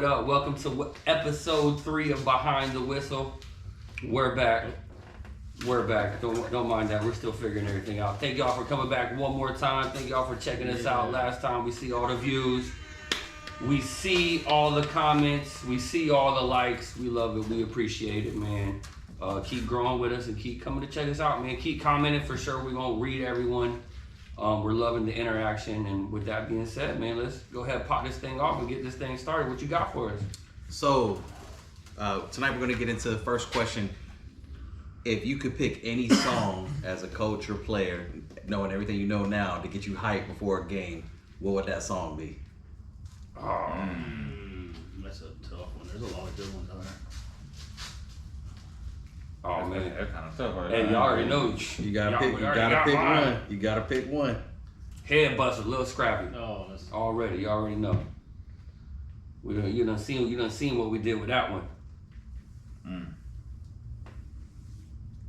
what up? Welcome to episode 3 of Behind the Whistle. We're back. Don't mind that. We're still figuring everything out. Thank y'all for coming back one more time. Thank y'all for checking us out. Last time we see all the views. We see all the comments. We see all the likes. We love it. We appreciate it, man. Keep growing with us and keep coming to check us out, man. Keep commenting for sure. We're going to read everyone. We're loving the interaction. And with that being said, man, let's go ahead and pop this thing off and get this thing started. What you got for us? So, tonight we're going to get into the first question. If you could pick any song as a coach or player, knowing everything you know now, to get you hyped before a game, what would that song be? That's a tough one. There's a lot of good ones out there. Oh man, That's kind of tough right hey, now. y'all already know. You gotta pick. You gotta pick one. You gotta pick one. Head buster, Lil Scrappy. Oh, that's Already, you already know. You done seen what we did with that one.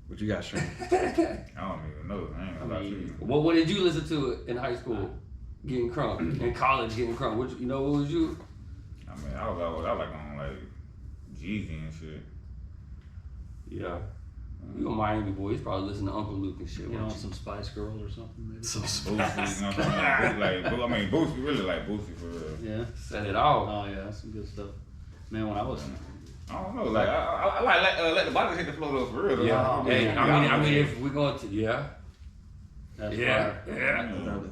What you got, Shane? I don't even know. I ain't gonna lie to you. What did you listen to in high school? Getting crunk. In college, getting crunk. What was you? I mean, I was like on like Jeezy and shit. Yeah. You a Miami boy? He's probably listening to Uncle Luke and shit. you know, weren't you? some Spice Girls or something maybe. Boosie, you know what I'm saying? Like, Boosie, really like Boosie for real. Yeah. Set it off. Oh yeah, that's some good stuff. Man, when I was I don't know, like I like let the body hit the floor though, for real. Though. Yeah. Like, Hey, I mean, if we're going to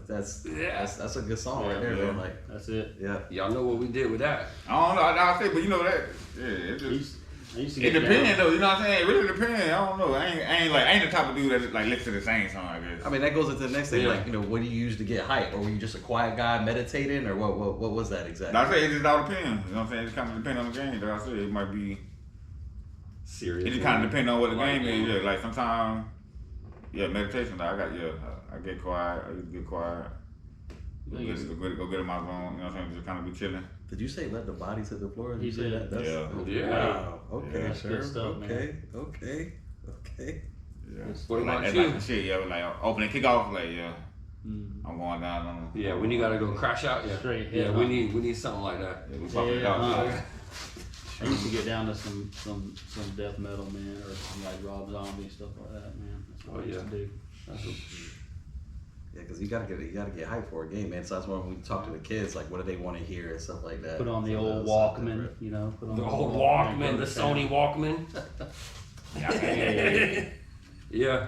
that's yeah. That's a good song right there, man. Like, That's it. yeah. Y'all know what we did with that. I don't know. I say, but you know that. Yeah, it just. I used to It get depends down. though, you know what I'm saying? It really depends. I don't know. I ain't the type of dude that like listen to the same song, I guess. I mean, that goes into the next thing. Yeah. Like, you know, what do you use to get hyped, or were you just a quiet guy meditating, or what was that exactly? I say it just all depends. You know what I'm saying? It just kind of depends on the game. Like I said, it might be. Serious. It just kind of depends on what the Like, game is. Yeah, like sometimes, meditation. Like I get quiet. I just get quiet. Go get in my zone. You know what I'm saying? Just kind of be chilling. Did you say let the bodies hit the floor? He say did. that? Yeah. Wow. Okay, Yeah. That's sure. good stuff, okay. Yeah. What about That's you? like the shit. Yeah, like opening kickoff. Like I'm going down on. Yeah, when you gotta go crash out. Yeah. Straight Yeah, hit, we huh? need something like that. We fucking Yeah, out. I used to get down to some death metal, man, or some like Rob Zombie stuff like that, man. That's what I used to do. That's what, Yeah, because you gotta get hyped for a game, man. So that's when we talk to the kids, like, what do they want to hear and stuff like that. Put on the So old that's Walkman, different. you know. Put on the old Walkman, the go to Sony town. Walkman. Yeah.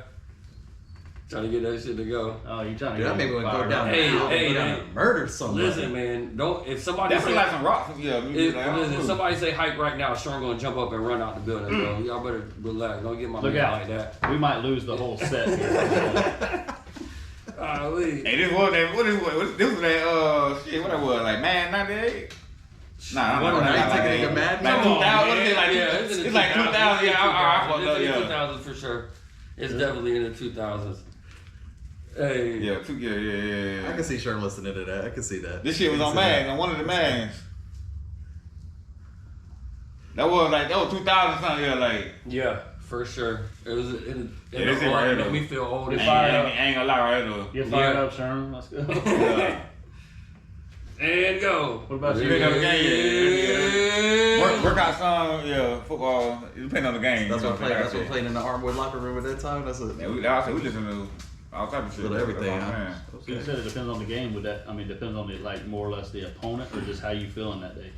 Trying to get that shit to go. Oh, you trying to Dude, get that made me want to go fired down. up. Hey, go hey, down man. and murder somebody. Listen, man, if somebody That's say, like some rock. Yeah, if somebody say hype right now, Sean gonna jump up and run out the building, bro. Y'all better relax. Don't get my Look man out. like that. We might lose the whole set here. Hey, this was that. This was that. Shit, what that was? Like Man 98. Nah, What, nah, now you nah, taking nah, it to Madden? Like Come on, 2000. What is it? man. Like Yeah, it's like 2000. Yeah, I fucked up. It's in the Yeah. 2000s for sure. It's definitely in the 2000s. Hey. Yeah. I can see Sherm listening to that. I can see that. This shit was I on can see Madden, on one of the Maddens. That was 2000 something. Yeah, like. Yeah, for sure. It was. It this is right made here, me feel old. You're as fired shit. up. I ain't gonna lie, right though. You're fired Yeah. up, Sherm. Let's go. Yeah. And go. What about you? Depending on the game, yeah. Workout song, football. It depends on the game. That's you what know playing. I'm That's saying? what playing in the Armwood locker room at that time. That's Yeah, a we listen to all type of shit. little everything, That's what huh? I'm saying. So you said it depends on the game. Would that? I mean, depends on the like more or less the opponent, or just how you feeling that day.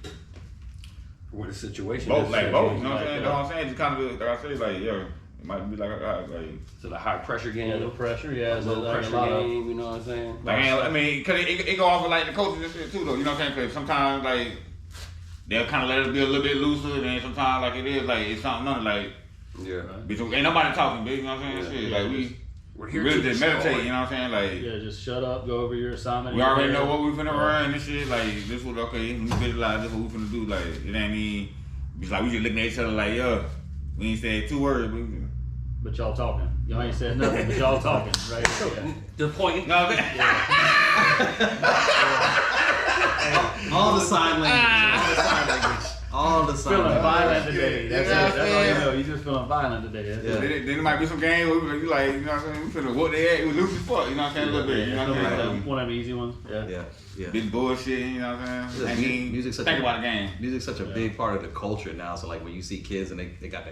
What the situation Both, is. like both. You know what I'm Like, saying? That's what I'm saying. Just kind of like I say, like it might be like So the high pressure game. Yeah, the pressure. Yeah, low like pressure a lot of. game. You know what I'm saying? I mean, cause it go off of like the coaches and shit too, though. You know what I'm saying? Cause sometimes like they'll kind of let us be a little bit looser, and sometimes like it is like it's something other like. Yeah. Bitch, ain't nobody talking, bitch. You know what I'm saying? Yeah. Shit, Yeah, like We're we here really to just meditate. You know what I'm saying? Like. Yeah, just shut up. Go over your assignment. We you're already there. know what we finna run and shit. Like this was okay. Let me visualize this what we finna do. Like it ain't even. It's like we just looking at each other like we ain't said 2 words. But y'all talking. Y'all ain't said nothing, but y'all talking, right? Yeah. The point. No, all the sign language. all the Feeling signs. violent today. That's Yeah, it. That's all yeah. you know. You just feeling violent today. That's Yeah. it. Then there might be some games where you like, you know what I'm saying? We finna whoop their ass. It was loose as fuck. You know what I'm saying? A little bit. You know what I'm saying? One of them easy ones. Yeah. Yeah, yeah. Big bullshit. You know what I'm saying? Yeah, I mean, music's such think a- about the game. Music's such a big part of the culture now. So like when you see kids and they got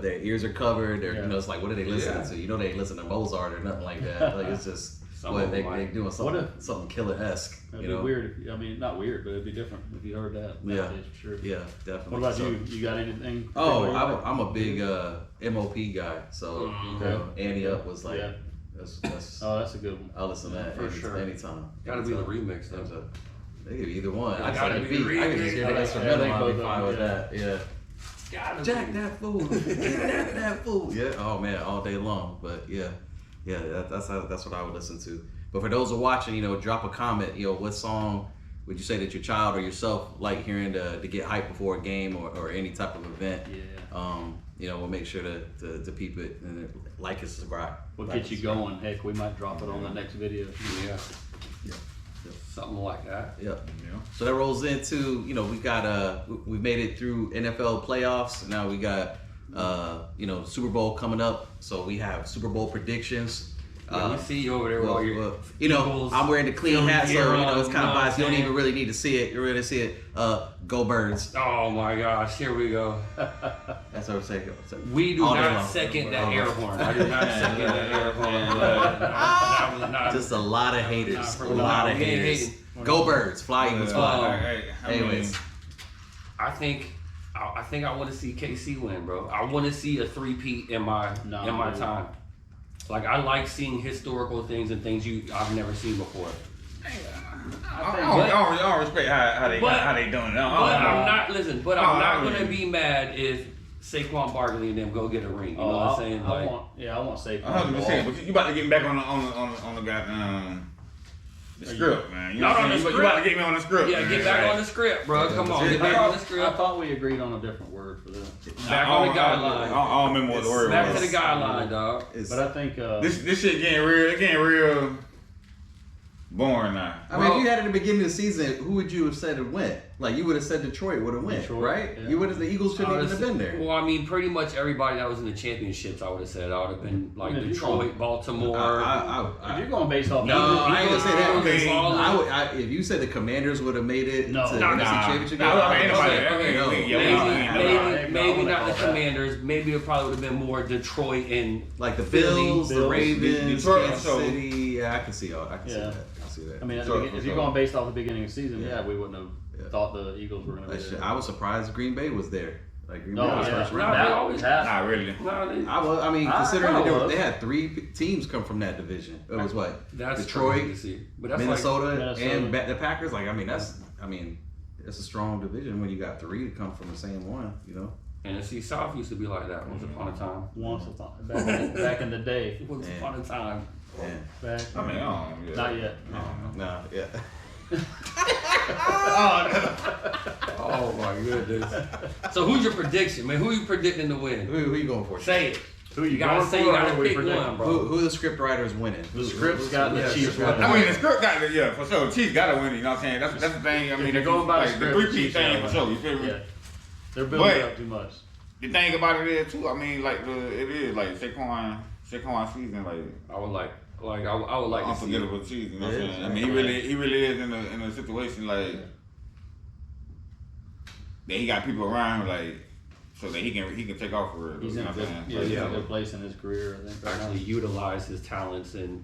their ears are covered, they're you know it's like what are they listening to? You know they ain't listening to Mozart or nothing like that. Like it's just what they doing something killer-esque. It'd You be know? weird. I mean, not weird, but it'd be different if you heard that. Yeah. nowadays, for sure. Yeah, definitely. What about So- you? You got anything? Oh, particular you like? I'm a big MOP guy. So you know, Annie Up was like Yeah. that's Oh, that's a good one. I listen to that For sure. anytime. Gotta be the Anytime. remix though. There's They give you either one. I Gotta just be like the beat. I can just hear the remix. instrumental. Yeah, I'll be they fine both with are, that. Yeah. Gotta Jack be. that fool. Get that fool. Yeah. Oh man, all day long. But yeah, that's what I would listen to. But for those who are watching, you know, drop a comment. You know, what song would you say that your child or yourself like hearing to get hyped before a game or any type of event? Yeah. You know, we'll make sure to peep it and like and subscribe. We'll Like get you and subscribe. going. Heck, we might drop it on the next video. Yeah. Yeah. Something like that. Yep. Yeah. So that rolls into, you know, we got we've made it through NFL playoffs. Now we got you know, Super Bowl coming up. So we have Super Bowl predictions. We see you over there with all your you know, Eagles I'm wearing the clean hat, so you gear know it's on, kind of biased. You don't saying? even really need to see it. You really see it. Go Birds. Oh my gosh, here we go. That's what I'm saying. We do All day not long. second that All day air long. horn. I do not second that air horn. That was not- Just a lot of haters. Nah, A for lot of real. We ain't haters. hating. Go Birds. Fly Eagles fly. I mean, Anyways. I think I want to see KC win, bro. I want to see a three-peat in my dude. time. Like I like seeing historical things and things I've never seen before. I don't respect how they doing it. But I'm not Oh, I'm not I mean- gonna be mad if Saquon Barkley and them go get a ring. You know what I'm saying? Like, I want Saquon. 100%. But you about to get me back on the goddamn the script, man. You know Not what on I'm the saying? You about to get me on the script. yeah, man. get back Like, on the script, bro. Come on, Yeah, get back on the I script. thought we agreed on a different word for that. Back on the guideline. I don't remember what the word Back was. to the guideline, dog. It's- But I think This shit getting real boring now. I mean, if you had it at the beginning of the season, who would you have said would win? Like, you would have said Detroit would have won, Detroit, right? yeah. You would have. The Eagles shouldn't even have been there. Well, I mean, pretty much everybody that was in the championships, I would have said. I would have been like Yeah, you Detroit, going- Baltimore. if you're going based off No, I ain't gonna say that. Eagles, Okay. Eagles, If you said the Commanders would have made it No. to the Nah, NFC nah. Championship Nah, game, I mean, I'd nobody- say, okay, no. yeah, maybe Maybe not the call that. Commanders. Maybe it probably would have been more Detroit and Like the Philly, Bills, the Bills, Ravens, Detroit, Kansas so- City. Yeah, I can see all. I can see Yeah. that. I see that. I mean, So- if you're going based off the beginning of the season, Yeah. we wouldn't have Yeah. thought the Eagles were going to be there. I was surprised Green Bay was there. Like Green No, Bay was yeah, first Nah, round. they always that- Not really. no, I mean, I considering kinda that was. they had 3 teams come from that division. It was what? that's Detroit, crazy to see. But that's Minnesota, Minnesota. and the Packers. Like, I mean, that's a strong division when you got 3 to come from the same one. You know. Like NFC South used to be like that once upon a time. Once upon back in the day. Once Man. upon a time. Yeah. Back. I mean, yeah. Not yet. Nah. Yeah. Oh my goodness. So who's your prediction, man? Who you predicting to win? Who you going for? Say it. Who You gotta say you gotta pick one, bro. Who the script writers winning? The script's got the Chiefs got winning. I mean, the script got the, yeah, for sure. Chiefs got to win it, you know what I'm saying? That's the thing. I mean, If you're going by the like, script, the the 3-peat Chiefs thing gotta for sure, win. you feel me? Yeah. They're building But- it up too much. The thing about it is, too, I mean, like, it is, like, Saquon season, like, I would like I would like to see it. unforgettable season, you know what I'm Yeah. saying? I mean, he really is in a situation, like, that he got people around him, like, so that he can take off for real. He's you in know a what good, I'm yeah, saying? he's in Yeah. a good place in his career, I think. Right now. Actually utilize his talents and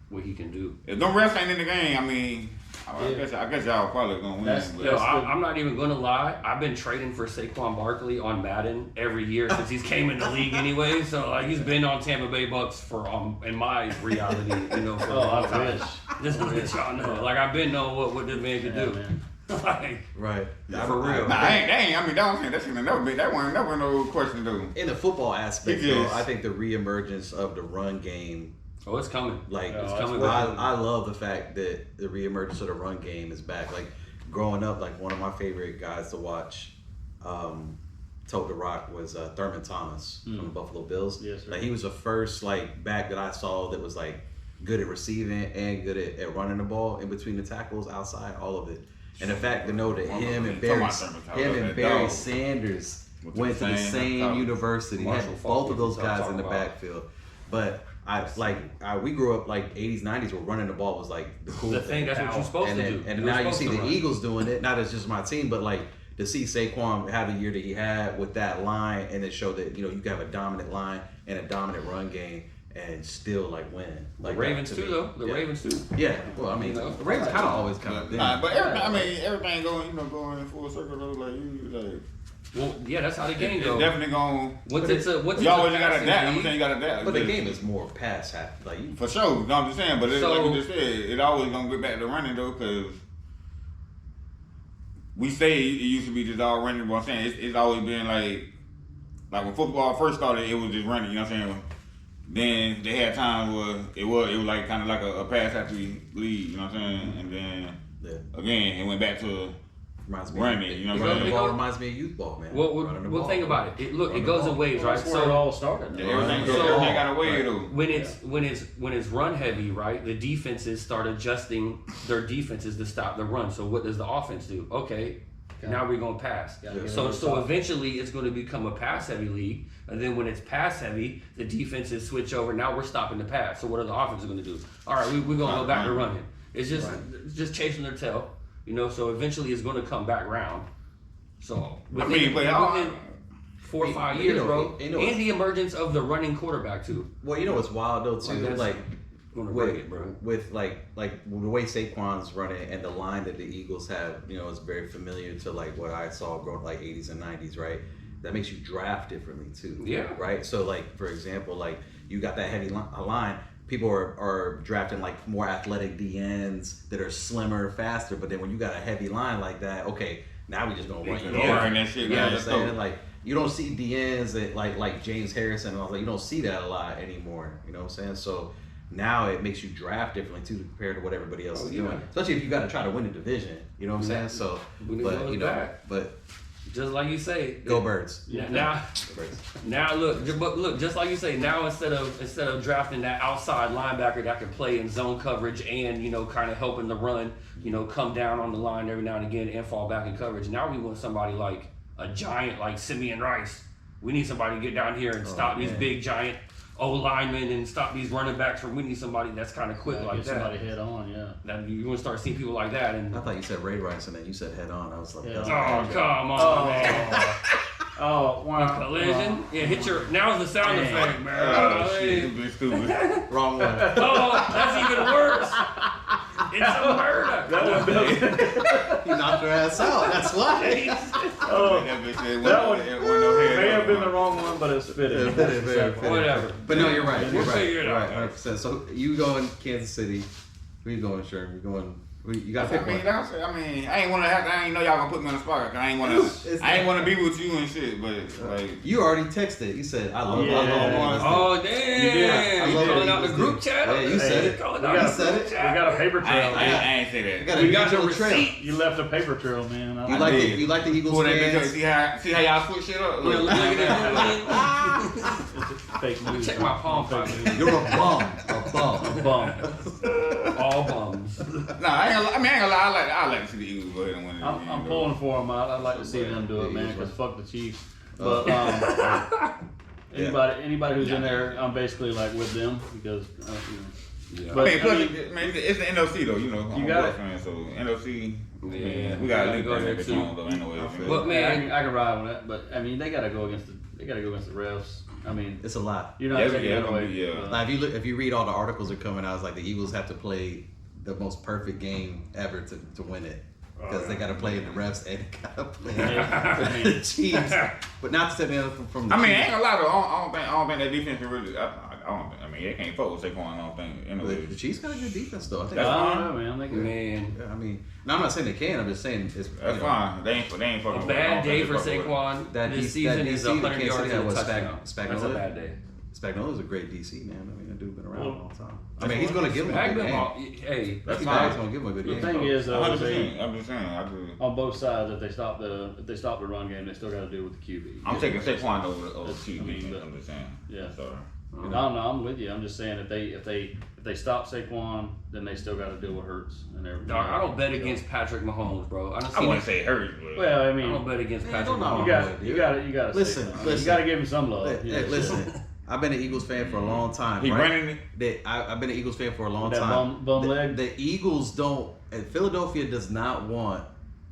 what he can do. If no rest ain't in the game, I mean, I guess y'all probably gonna win. That's- but- Yo, That's good. I'm not even gonna lie. I've been trading for Saquon Barkley on Madden every year since he's came in the league anyway. So like he's been on Tampa Bay Bucks for in my reality, for a long I time. wish. Just to let y'all know. Like I've been knowing what this man could Yeah, do. man. Like Right. for real. Nah, I mean, that shit never been, that one never no question though. In the football aspect, It though, is. I think the reemergence of the run game, Oh, it's coming. like, It's Oh, coming. I love the fact that the reemergence of the run game is back. Like, growing up, like, one of my favorite guys to watch, Tote the Rock, was Thurman Thomas from the Buffalo Bills. Yes, sir. Like, he was the first, like, back that I saw that was, like, good at receiving and good at running the ball in between the tackles, outside, all of it. And the fact to know that him and Barry Sanders went to the same university, had both of those guys in the backfield. But we grew up like 80s, 90s where running the ball was like the cool thing. That's what you're supposed to do. And now you see the Eagles doing it. Not as just my team, but like to see Saquon have the year that he had with that line, and it showed that you can have a dominant line and a dominant run game and still like win. Like the Ravens too, though. The Ravens too. Yeah. Well, I mean, the Ravens kind of always kind of. But everything going in full circle though. Like you like. Well, yeah, that's how the game goes. Definitely going. You always gotta adapt. I'm saying you gotta adapt. But the game is more pass happy. Like for sure. No, I'm just saying. But like you just said, it always gonna get back to running though, because we say it used to be just all running. But I'm saying it's always been like when football first started, it was just running. You know what I'm saying? Then they had times where it was like kind of like a pass happy league. You know what I'm saying? And then again, it went back to. Running, you know what I'm saying? Ball reminds me of youth ball, man. Well, think about it. It goes in waves, right? That's where it all started. Everything got a way though. When it's run heavy, right? The defenses start adjusting their defenses to stop the run. So what does the offense do? Okay, now we're gonna pass. So eventually it's going to become a pass heavy league. And then when it's pass heavy, the defenses switch over. Now we're stopping the pass. So what are the offenses going to do? All right, we're gonna go back to running. It's just chasing their tail. So eventually it's going to come back round. So within 4 or 5 years, bro, and the emergence of the running quarterback too. Well, what's wild though too, with the way Saquon's running and the line that the Eagles have, is very familiar to like what I saw growing like 80s and 90s, right? That makes you draft differently too. Yeah. Right. So like for example, like you got that heavy line. People are drafting like more athletic DNs that are slimmer, faster. But then when you got a heavy line like that, okay, now we just gonna run it over. That shit, you know what I'm saying? Like you don't see DNs that like James Harrison. And you don't see that a lot anymore. You know what I'm saying? So now it makes you draft differently too compared to what everybody else is doing. Especially if you got to try to win a division. You know what I'm saying? So, but. Just like you say, go Birds. Now look, just like you say, now instead of drafting that outside linebacker that can play in zone coverage and kind of helping the run, come down on the line every now and again and fall back in coverage. Now we want somebody like a giant like Simeon Rice. We need somebody to get down here and stop these big giant O-linemen and stop these running backs. We need somebody that's kind of quick like that. Somebody head on, That you want to start seeing people like that. And I thought you said Ray Rice and then you said head on. I was like, come on, man. Wow. Collision. Yeah, hit your. Now's the sound effect, man. Stupid. Wrong one. That's even worse. It's a murder. You knocked her ass out. That's why. That one may have been the wrong one, but it's fitted. Whatever. But no, you're right. We'll figure it out. 100%. So you going Kansas City? Where you going, Sherm? You going? You got to pick one. I ain't want to have. I ain't know y'all gonna put me on the spot. I ain't want to be with you and shit. But like you already texted. You said I love. Oh damn! You calling out the group chat? Yeah, you said it. You said it. We got a paper trail. I ain't say that. We got the receipt. You left a paper trail, man. You like the Eagles fans? See how y'all switch shit up. Look at that. Fake news. Check my palm. You're a bum. All bums. Nah, I ain't gonna lie. I like to see the Eagles go ahead and win. I'm pulling for them. I'd like to see them do it, man. Because fuck the Chiefs. But anybody who's in there, I'm basically like with them because. But it's the NOC though, I'm a Bucs fan, so NOC. Yeah, we gotta link that every time though, anyway. But man, I can ride on that. But I mean, they gotta go against the refs. I mean, it's a lot. You're not taking it away. Now, if you read all the articles that are coming out, it's like the Eagles have to play the most perfect game ever to win it. Because they got to play the refs and they got to play the Chiefs. But not to say the from the Chiefs. I ain't gonna lie though. I don't think that defense can really. They can't fuck with Saquon. I don't think. Anyway. The Chiefs got a good defense though. I think. That's fine, man. Yeah, I mean, no, I'm not saying they can. I'm just saying it's. That's fine. They ain't fucking. A bad day for Saquon this season is 100 yards and a touchdown. That's a bad day. Spagnola's a great DC man. I mean, that dude's been around a long time. I mean, he's gonna give him a good game. Hey, that's fine. He's gonna give him a good game. The thing is, though, I'm just saying, on both sides, if they stop the run game, they still got to do it with the QB. I'm taking Saquon over QB. I'm just saying. Yeah. Sorry. No, I'm with you. I'm just saying if they stop Saquon, then they still got to deal with Hurts and everything. Dog, I don't bet against Patrick Mahomes, bro. I wouldn't say hurt, but Well, I I mean, don't bet against Man, Patrick don't knock Mahomes. you got to Listen, you got to give him some love. Listen, I've been an Eagles fan for a long time. he right? running it. I've been an Eagles fan for a long That time. bum leg? The Eagles don't. And Philadelphia does not want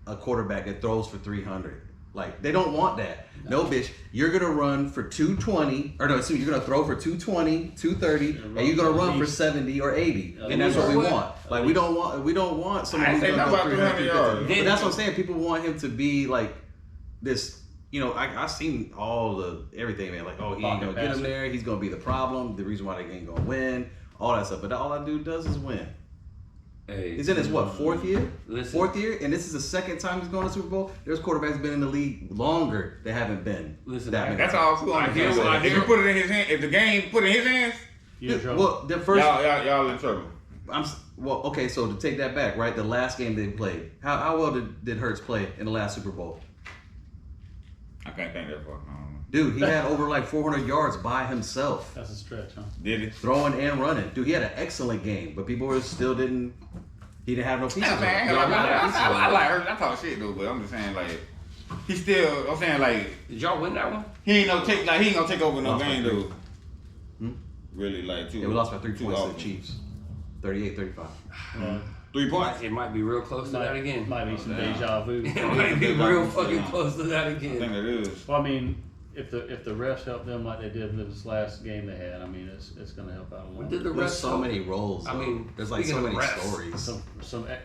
a quarterback that throws for 300. Like they don't want that. No, bitch. You're gonna run for 220, or no, excuse me, you're gonna throw for 220, 230, and you're gonna run for 70 or 80, and that's what we want. Like we don't want someone I who's ain't gonna saying go about 300 yards. But that's what I'm saying. People want him to be like this. You know, I've seen all the everything, man. Like, oh, he ain't gonna get him there. He's gonna be the problem. The reason why they ain't gonna win. All that stuff. But all that dude does is win. Hey, He's in his fourth year? Listen. Fourth year, and this is the second time he's going to the Super Bowl. There's quarterbacks been in the league longer that haven't been. Listen, that many That's times. all cool. I hear what- I If hear- you put it in his hand, if the game put it in his hands, You're in trouble. Well, the first, y'all in trouble. okay. So to take that back, right? The last game they played, how well did Hurts play in the last Super Bowl? I can't think that far. Dude, he had over like 400 yards by himself, That's a stretch, huh? Did it? throwing and running. Dude, he had an excellent game, but people still didn't. He didn't have no pieces. Yeah, of man, it. I like her. I talk shit though, but I'm just saying like he still. I'm saying like did y'all win that one? he ain't gonna take over no Lost by game 3. though. Really like two. Yeah, we lost by 3 two points to off. the Chiefs, 38-35. 3 points. It might be real close to that again. Might be some damn. deja vu. It might be real fucking Yeah. close to that I think again. it is. Well, I mean, if the refs help them like they did in this last game they had, I mean, it's going to help out a lot. Did the There's refs so help? many roles. I though. mean, there's like so speaking many of refs, stories.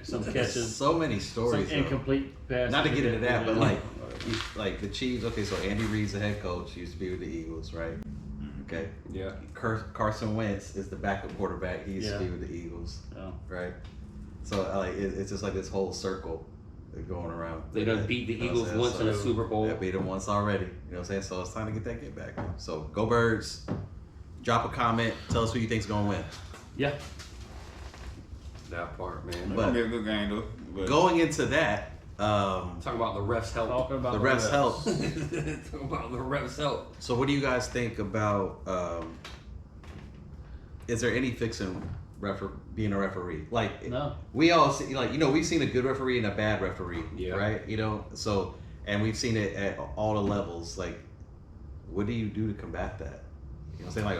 Some catches, So many some stories. though. incomplete passes. Not to get into that, but like the Chiefs. Okay, so Andy Reid's the head coach. He used to be with the Eagles, right? Okay. Yeah. Carson Wentz is the backup quarterback. He used to be Yeah. with the Eagles, Yeah. right? So like it's just like this whole circle going around. They done beat the You know what Eagles I'm saying? once in a Super Bowl. They beat them once already. You know what I'm saying? So it's time to get back. So go Birds. Drop a comment. Tell us who you think's gonna win. Yeah. That part, It's man. But- gonna be a good game though. But Going into that, Talk about the refs help. Talking about the refs help. Talk about the refs help. So what do you guys think about? Is there any fixing being a referee? Like No. we all see, like we've seen a good referee and a bad referee, Yeah. right? So and we've seen it at all the levels. Like, what do you do to combat that? You know what I'm saying? Like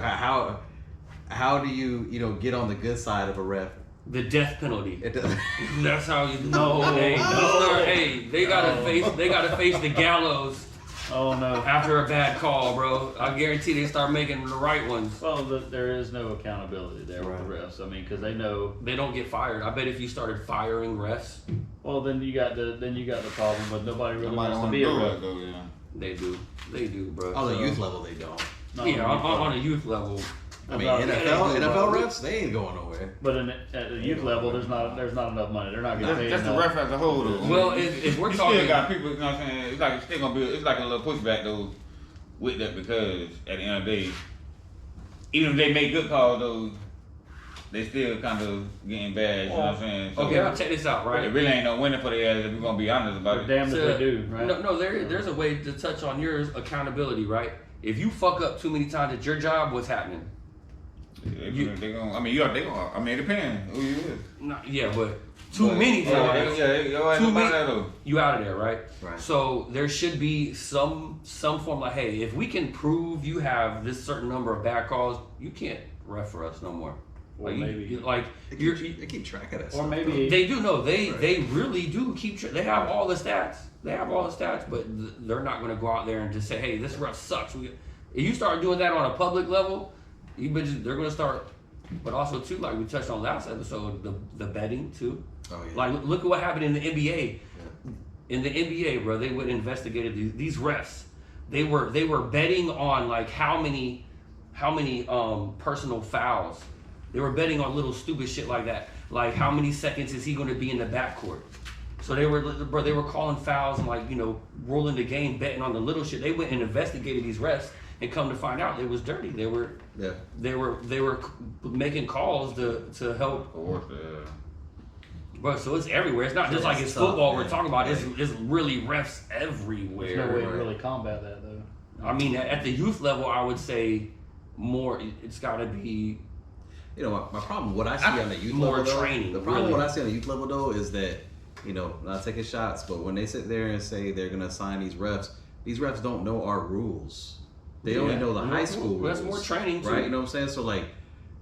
how do you get on the good side of a ref? The death penalty. It doesn't. That's how you No. Hey, No. hey, they gotta face the gallows Oh, no. after a bad call, bro. I guarantee they start making the right ones. Well, there is no accountability there with the Right. refs. I mean, because they know. They don't get fired. I bet if you started firing refs, Well, then you got the problem with nobody really nobody wants to want be to a do ref. it though. Yeah. they do, bro. On the So- youth level, they don't. Not Yeah, on the on a youth level. I mean, About- NFL refs, they ain't going nowhere. But at the youth level, there's not enough money. They're not getting paid That's the enough. ref as a whole though. Well, if we're you talking, still got people. You know what I'm saying? It's still gonna be. It's like a little pushback though with that because at the end of the day, even if they make good calls though, they still kind of getting bad. You know what I'm saying? So, okay, now check this out, It right? really ain't no winning for the ass if we're gonna be honest about it. Damn if they do, right? No, there's a way to touch on yours accountability, right? If you fuck up too many times at your job, what's happening? They gonna. I mean, they gonna. I mean, it depends who you is. No, yeah, but too many times, Too many. you out of there, right? Right. So there should be some form like, hey, if we can prove you have this certain number of bad calls, you can't ref for us no more. Or Like, maybe- They keep track of that. Or stuff, maybe they do know they Right. really do keep. They have all the stats. They have all the stats, but they're not going to go out there and just say, hey, this ref sucks. If you start doing that on a public level, you bitches, they're going to start. But also too, like we touched on last episode, the betting too. though. Oh yeah. Like, look at what happened in the NBA. In the NBA, bro, they went and investigated these refs. They were betting on like how many personal fouls. They were betting on little stupid shit like that. Like how many seconds is he going to be in the backcourt? So they were calling fouls and like rolling the game, betting on the little shit. They went and investigated these refs and come to find out it was dirty. They were making calls to help. Bro, so it's everywhere. It's not just like it's football we're talking about. It's really refs everywhere. there's no way to really combat that though. I mean, at the youth level, I would say more. It's got to be. You know, my problem, what I see on the youth more level, training. The problem really. what I see on the youth level though is that, you know, not taking shots, but when they sit there and say they're gonna assign these refs don't know our rules. They only know the high school rules. That's more training too. Right? You know what I'm saying? So like,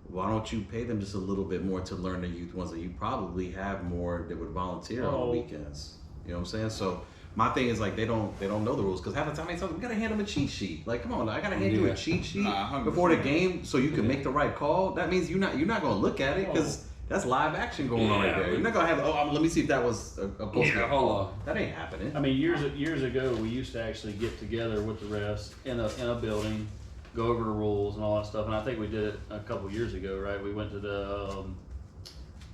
why don't you pay them just a little bit more to learn the youth ones that you probably have more that would volunteer on the weekends. You know what I'm saying? So my thing is like they don't know the rules because half the time they tell them we gotta hand them a cheat sheet. Like, come on, I gotta hand you a cheat sheet before the game so you can make the right call. That means you're not gonna look at it because that's live action going on right there. You're not gonna have let me see if that was a post. Hold on. That ain't happening. I mean, years ago, we used to actually get together with the refs in a building, go over the rules and all that stuff. And I think we did it a couple years ago, right? We went to the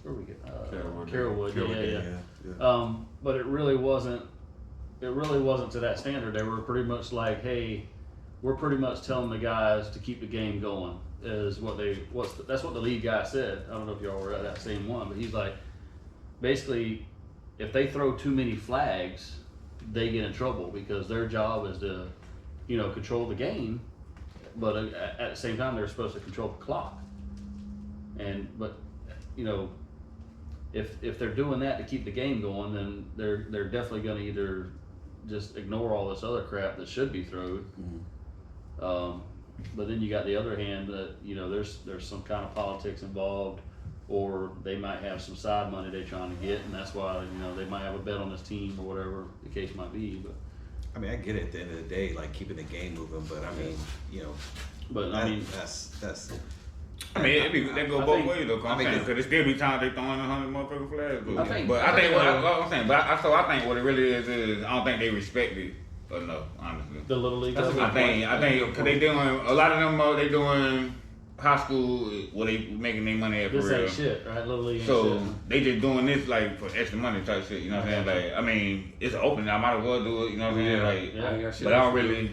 where we get Carrollwood. Yeah. But it really wasn't to that standard. They were pretty much like, hey, we're pretty much telling the guys to keep the game going. That's what the lead guy said. I don't know if y'all were at that same one, but he's like, basically, if they throw too many flags, they get in trouble because their job is to, you know, control the game, but at the same time they're supposed to control the clock. But you know, if they're doing that to keep the game going, then they're definitely going to either just ignore all this other crap that should be thrown. But then you got the other hand that, you know, there's some kind of politics involved, or they might have some side money they're trying to get, and that's why, you know, they might have a bet on this team or whatever the case might be. But I mean, I get it at the end of the day, like keeping the game moving, but I mean, you know, but I mean, I mean, they go both ways though. Because there still be times they throwing 100 motherfucking flags. But I think what I'm saying, I think what it really is I don't think they respect it enough, honestly. the little league. I think because they doing a lot of them. They doing high school where they making their money at for This real. ain't shit, right? Little league ain't So shit. they just doing this like for extra money type shit. You know what I'm saying? Like, I mean, it's open. I might as well do it. You know what I'm saying? Like, but I don't really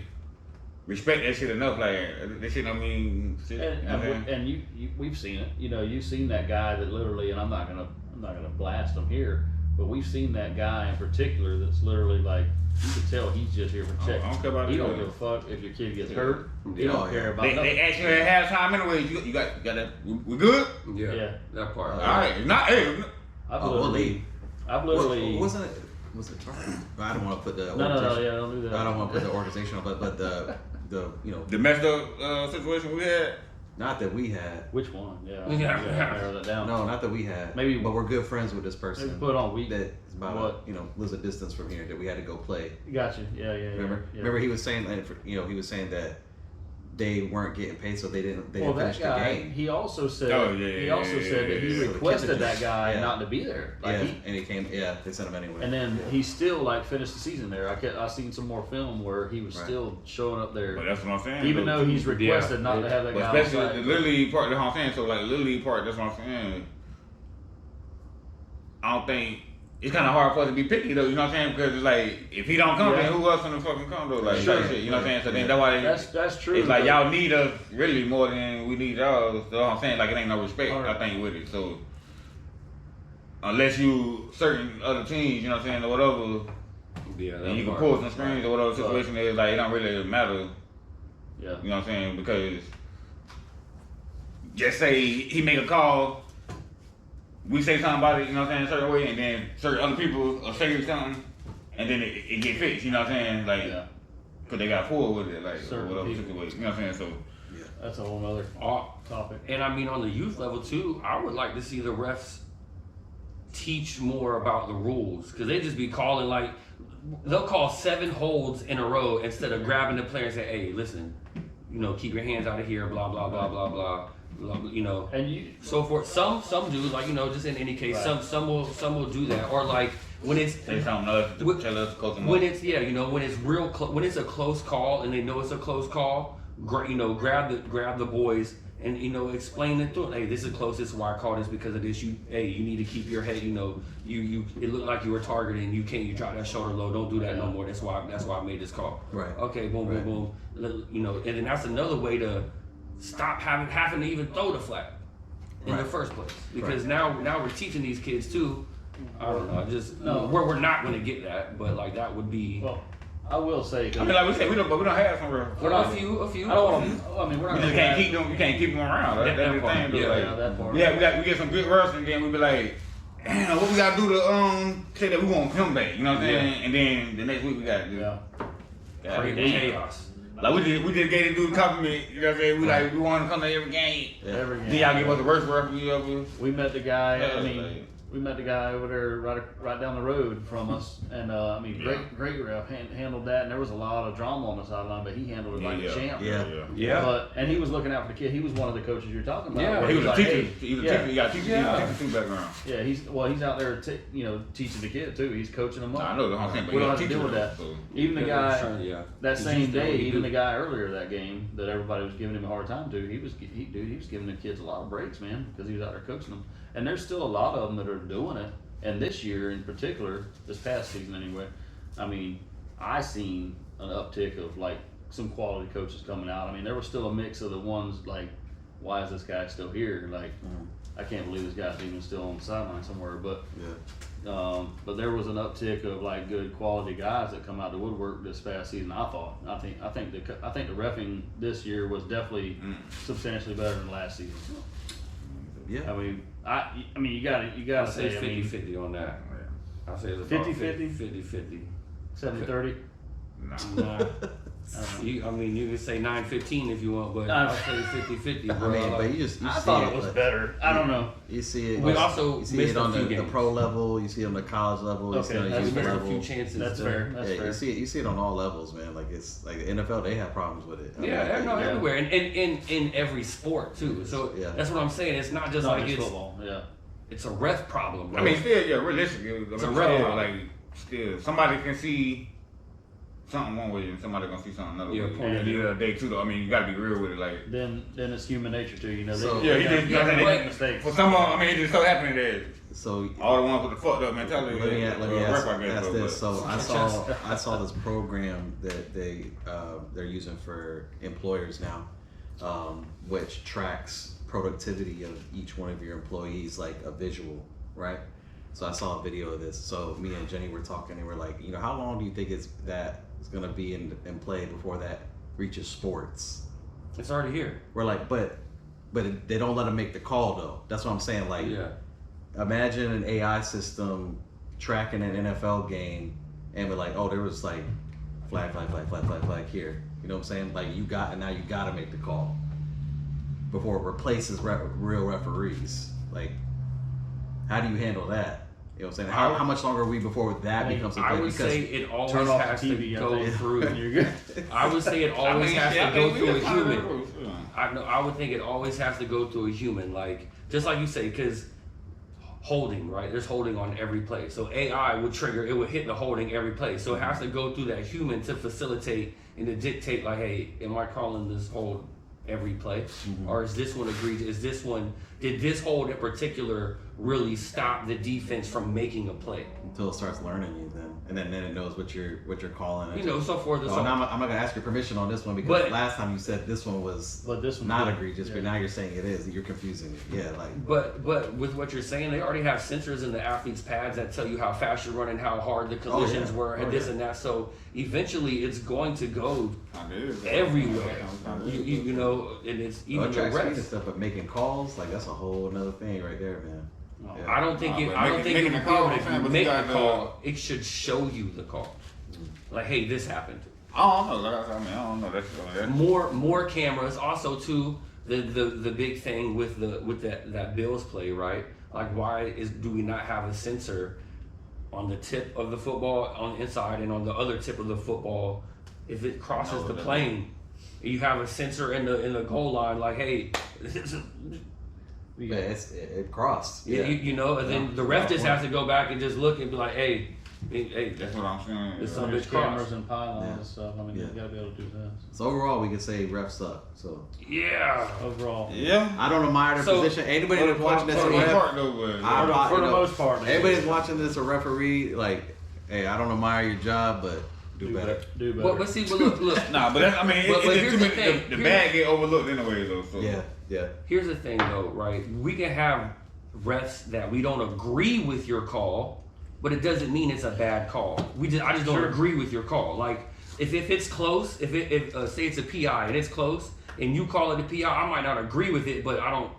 respect that shit enough. Like, that shit don't mean shit. And you we've seen it. You know, you've seen that guy that literally, and I'm not gonna blast him here, but we've seen that guy in particular that's literally like, you can tell he's just here for check. I don't care about He that. don't give a fuck if your kid gets hurt. He don't care about nothing. They ask you at halftime anyway. You got that? We good? Yeah. That part. All right. Not hey. I've we'll literally. wasn't it? Was it target? I don't want to put the No, yeah, don't do that. I don't want to put the organization on, but the you know, The messed up situation we had. not that we had. Which one? Yeah. Yeah. Narrow that down. No, not that we had. Maybe- but we're good friends with this Maybe person. put on week. That is about What? lives a distance from here that we had to go play. Gotcha. Yeah. Remember he was saying he was saying that they weren't getting paid, so they didn't Well, finish that guy, the game. he also said. Oh, yeah, he also said that he yeah. requested that Yeah. guy Yeah. not to be there. Like Yeah, and he came. Yeah, they sent him anyway. and then he still like finished the season there. I seen some more film where he was Right. still showing up there, But that's what I'm saying. even though he's requested not to have that But guy. especially on the site. Little League part, that's what I'm saying. So like Little League part, that's what I'm saying. I don't think it's kind of hard for us to be picky though. You know what I'm saying? Because it's like if he don't come, then who else gonna fucking come though? Like Sure. that shit. You know what I'm saying? So then that's why That's true. it's like but- y'all need us really more than we need y'all. So what I'm saying, like it ain't no respect. Alright. I think with it. So unless you certain other teams, you know what I'm saying, or whatever, Yeah. and you can pull some strings or whatever situation is, like it don't really matter. Yeah. You know what I'm saying? Because just say he make a call, we say something about it, you know what I'm saying, a certain way, and then certain other people will say something, and then it get fixed, you know what I'm saying? Like, Yeah. because they got pulled with it, like, or Certain whatever people. situation, you know what I'm saying? So, That's a whole nother topic. And I mean, on the youth level too, I would like to see the refs teach more about the rules, because they just be calling like, they'll call 7 holds in a row instead of grabbing the player and say, hey, listen, you know, keep your hands out of here, blah blah blah blah blah, you know, And you, so forth. Some do, like, you know, just in any case, Right. some will do that, or like when it's say something else, tell us, coach them when up. it's you know, when it's real when it's a close call and they know it's a close call, you know, grab the boys and, you know, explain it to them. Hey, this is close. This is why I called this, because of this. You need to keep your head. You know, you it looked like you were targeting. You drop that shoulder low. Don't do that no more. That's why I made this call. Right. Okay. Boom. Right. Boom. Boom. You know, and then that's another way to stop having to even throw the flag in the Right. first place, because now we're teaching these kids too. I don't know. Just No. we're not going to get that, but like that would be. well, I will say, I mean, like we said, we don't have some real. We're not- a few. I don't want to. I mean, we're You not. just can't keep them. You can't keep them around. That's the part, thing. yeah, Like, Yeah, that part. yeah, we get some good refs, and then we be like, damn, what we gotta do to say that we want him back? You know what I'm saying? And then the next week we gotta do. Yeah. Create chaos. Like we just gave the dude a compliment. You know what I'm saying? We want to come to every game. Every game. Then y'all give us the worst referee ever. We met the guy. Yeah, I mean, like- we met the guy over there right down the road from us, and I mean, Yeah. great ref handled that, and there was a lot of drama on the sideline, but he handled it like a champ. Yeah. And he was looking out for the kid. He was one of the coaches you're talking about. Yeah. where He was a like, teacher. hey, He was a yeah, teacher. He got a teacher. Yeah. Teacher background. Yeah, he's out there, teaching the kid too. He's coaching them up. Nah, I know the whole thing, but We don't he's a have to deal teacher, with that. so- Even the guy Yeah. that He's same used to what day, he even do. the guy earlier that game that everybody was giving him a hard time to, he was giving the kids a lot of breaks, man, because he was out there coaching them. And there's still a lot of them that are doing it. And this year in particular, this past season anyway, I mean, I seen an uptick of like some quality coaches coming out. I mean, there was still a mix of the ones like, why is this guy still here? Like, I can't believe this guy's even still on the sideline somewhere. But but there was an uptick of like good quality guys that come out the woodwork this past season. I think the reffing this year was definitely substantially better than last season. Yeah. I mean, you gotta I'll say say, I mean, 50-50 on that. I'll say it's 50-50? 50-50. 70-30. Nah. You can say 9-15 if you want, but I'll say 50-50, I bro. mean, but you see I thought it, it was but better. I don't know. You see it. We also you see missed it a on few the games. pro level. You see it on the college level. You see it on the Okay, We youth missed a level. few chances. That's to- fair. That's Yeah, fair. you see it on all levels, man. Like it's like the NFL, they have problems with it. I Yeah, mean, no, yeah. everywhere, and in every sport too. So Yeah. that's what I'm saying. It's not just Not like just it's football. Yeah. it's a ref problem. Bro. I mean, still, yeah, realistically, I mean, a still, real- like, still, somebody can see something one way and somebody gonna see something another Yeah, way. point of And view. the other day too, though. I mean, you gotta be real with it, like. Then it's human nature too. You know. So- They, Yeah, he just, you gotta they- make mistakes. For some, I mean, it just so happened that So all the ones with the fucked up mentality. let me ask ref, I guess, ask though, this. but- So I saw this program that they're using for employers now, which tracks productivity of each one of your employees, like a visual, right? So I saw a video of this. So me and Jenny were talking, and we're like, how long do you think it's going to be in play before that reaches sports? it's already here. We're like, but they don't let them make the call though. That's what I'm saying. Like, Yeah. imagine an AI system tracking an NFL game and we're like, oh, there was like flag here. You know what I'm saying? Like now you got to make the call before it replaces real referees. Like, how do you handle that? You know what I'm saying? How much longer are we before that becomes a I thing? would say it always Turn off has the TV, to I go think. through. You're good. I would say it always has to go through a human. Yeah. I would think it always has to go through a human, like just like you say, because holding, right? There's holding on every play, so AI would trigger, it would hit the holding every play, so it has to go through that human to facilitate and to dictate, like, hey, am I calling this hold every play, or is this one agreed? Is this one? Did this hold in particular really stop the defense from making a play? Until it starts learning you, and then it knows what you're calling. So forth and Oh, so now on. I'm not gonna ask your permission on this one because But- last time you said this one was But this one not did. egregious, but Yeah. now you're saying it is. You're confusing it. Yeah, like But with what you're saying, they already have sensors in the athletes' pads that tell you how fast you're running, how hard the collisions were, and this and that. So eventually, it's going to go everywhere. You know, and it's even the track speed and refs. stuff, but making calls, like that's a whole another thing right there, man. Yeah. I don't think Nah, it. but I don't think making it the would call, be I'm able saying, to but make you the got call. It should show you the call. Like, hey, this happened. I don't know. I don't know. That's More cameras. Also, too, the big thing with that Bills play, right? Like, why do we not have a sensor on the tip of the football on the inside and on the other tip of the football if it crosses the plane? You have a sensor in the goal line, like, hey, Yeah, it crossed. yeah. you know, and then the ref just has to go back and just look and be like, hey, that's what I'm saying. It's Yeah. some There's bitch cross. cameras and pylons Yeah. and stuff. I mean, Yeah. you gotta be able to do that. So overall, we can say refs suck. So yeah. Overall, Yeah. I don't admire their So- position. Anybody that's watching this For a the most ref, part, though, but for the most part, they Everybody do. that's watching this a referee, like, hey, I don't admire your job, but do better. Do better. But see, but look. nah, but that's, I mean, But it's here's too the many. thing. The Here's- bad get overlooked anyway, though. So. Yeah. Here's the thing, though, right? We can have refs that we don't agree with your call, but it doesn't mean it's a bad call. I just don't Sure. agree with your call. Like, if it's close, if say it's a PI and it's close, and you call it a PI, I might not agree with it, but I don't.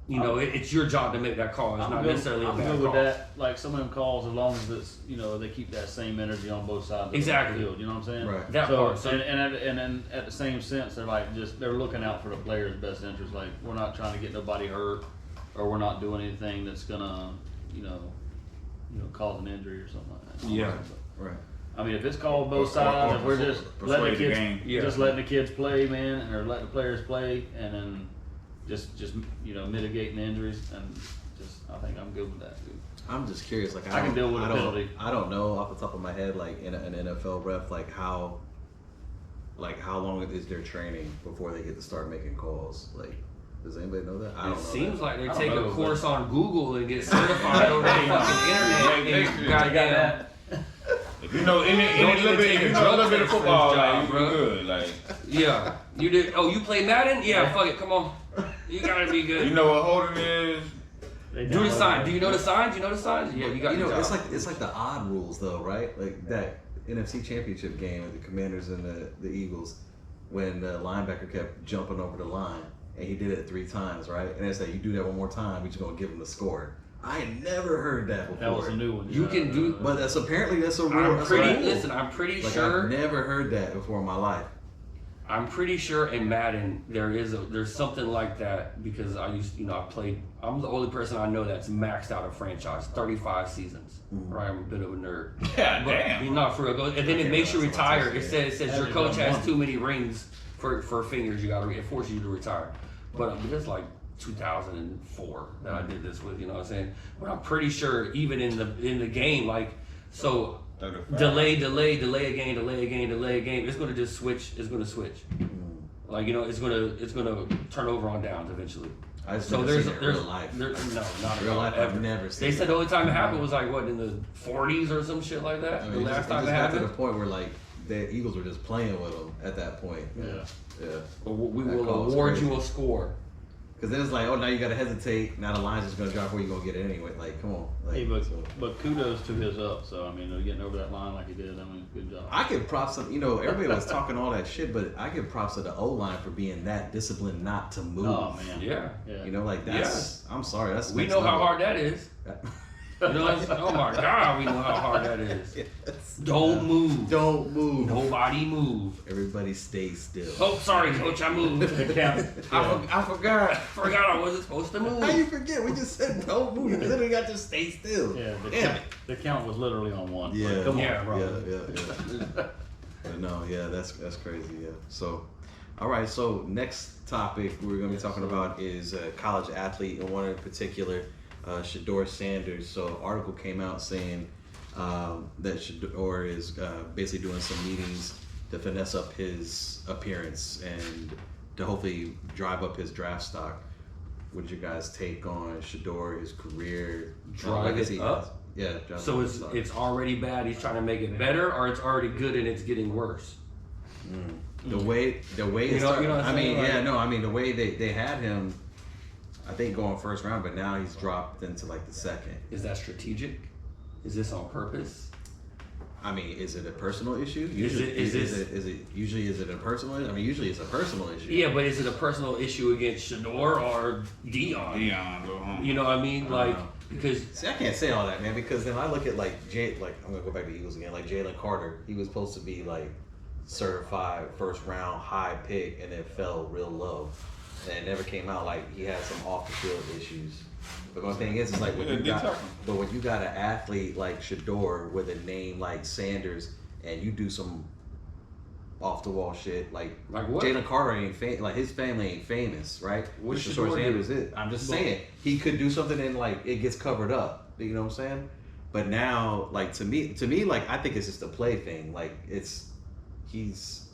You know, it's your job to make that call. It's not necessarily a I'm bad good call. with that. Like some of them calls, as long as it's they keep that same energy on both sides. Exactly. Of the field, you know what I'm saying? Right. That so, part. So, and then at the same sense, they're looking out for the player's best interest. Like we're not trying to get nobody hurt, or we're not doing anything that's gonna cause an injury or something like that. Yeah. Right. I mean, if it's called both Or sides, if we're just letting the persuade the kids, game. Yeah. just letting the kids play, man, or letting the players play, and then just mitigating the injuries, and I think I'm good with that, dude. I'm just curious, like I can deal with a penalty. I don't know off the top of my head, like in an NFL ref, like how long is their training before they get to start making calls? Like, does anybody know that? I don't it know. seems like they I don't take know, a course on Google and get certified over the fucking internet. And goddamn, If you know any Don't little even bit, take if a you know a drug little bit of test for football, this job, like, you bro. good. Like, yeah, you did. Oh, you play Madden? Yeah, fuck it. Come on, you gotta be good. you know what holding is. Do the sign. Do you know the signs? You know the signs? Yeah, you got. You know, the it's job. like the odd rules though, right? Like that NFC Championship game with the Commanders and the Eagles, when the linebacker kept jumping over the line, and he did it 3 times, right? And it's like, you do that one more time, we're just gonna give him the score. I had never heard that before. That was a new one. You can do- But that's apparently that's a rule. I'm that's pretty. a rule. Listen, I'm pretty Like, sure. I've never heard that before in my life. I'm pretty sure in Madden there's something like that because I played. I'm the only person I know that's maxed out a franchise, 35 seasons. Right, I'm a bit of a nerd. God But damn. you're not for real. And then it makes you that's what I retire. It said. says your That's coach just has one. too many rings for fingers. It forces you to retire. But it's like 2004 that I did this with. You know what I'm saying? But I'm pretty sure even in the game, like so. 35. Delay a game. It's gonna just switch. It's gonna switch. Like it's gonna turn over on downs eventually. I just So never there's seen it in real life. no, not at Real all, life, ever. I've never seen They said it. the only time it happened was like what in the 40s or some shit like that. I The mean, last it time just it got to the happened. point where like the Eagles were just playing with them at that point. Yeah. Yeah. We That will call was award crazy. you a score. Because then it's like, oh, now you got to hesitate. Now the line's just going to drop where you going to get it anyway. Like, come on. Like, Hey, but so- kudos to his up. So I mean, getting over that line like he did. I mean, good job. I give props to, everybody was talking all that shit, but I give props to the O-line for being that disciplined not to move. Oh man. Yeah. Yeah. Like that's, I'm sorry, that's We next know how level. hard that is. You know, oh my God, we know how hard that is. Yes. Don't move. Don't move. Nobody move. Everybody stay still. Oh, sorry, coach, I moved. The count. I forgot I wasn't supposed to move. How you forget? We just said don't move. You literally got to stay still. Yeah. The Damn count, the count was literally on one. Yeah. Like, come Yeah, on, bro. Yeah. But no, yeah, that's crazy. Yeah. So, all right. So next topic we're gonna be talking about is a college athlete, and one in particular, Shador Sanders. So, article came out saying that Shador is basically doing some meetings to finesse up his appearance and to hopefully drive up his draft stock. What did you guys take on Shador, his career? Drive legacy? it up? Yeah. drive So up his stock. it's already bad. He's trying to make it better, or it's already good and it's getting worse. The way it You know what started, I'm I mean, saying? yeah, Like- no, I mean the way they had him, I think going first round, but now he's dropped into like the second. Is that strategic? Is this on purpose? I mean, is it a personal issue? Is it- is this- is it usually is it a personal? I mean, usually it's a personal issue. Yeah, but is it a personal issue against Shador or Dion? Dion, go home. You know what I mean? Like because See, I can't say all that, man, because then I look at like I'm gonna go back to Eagles again. Like Jalen Carter, he was supposed to be like certified first round high pick, and then fell real low, and it never came out. Like he had some off the field issues. But the thing is like when Yeah, you got, detox. but when you got an athlete like Shador with a name like Sanders, and you do some off the wall shit like what? Jalen Carter ain't like his family ain't famous, right? What Mr. Shador do? Sanders is. I'm just saying he could do something and like it gets covered up. You know what I'm saying? But now, like to me, like I think it's just a play thing. Like he's.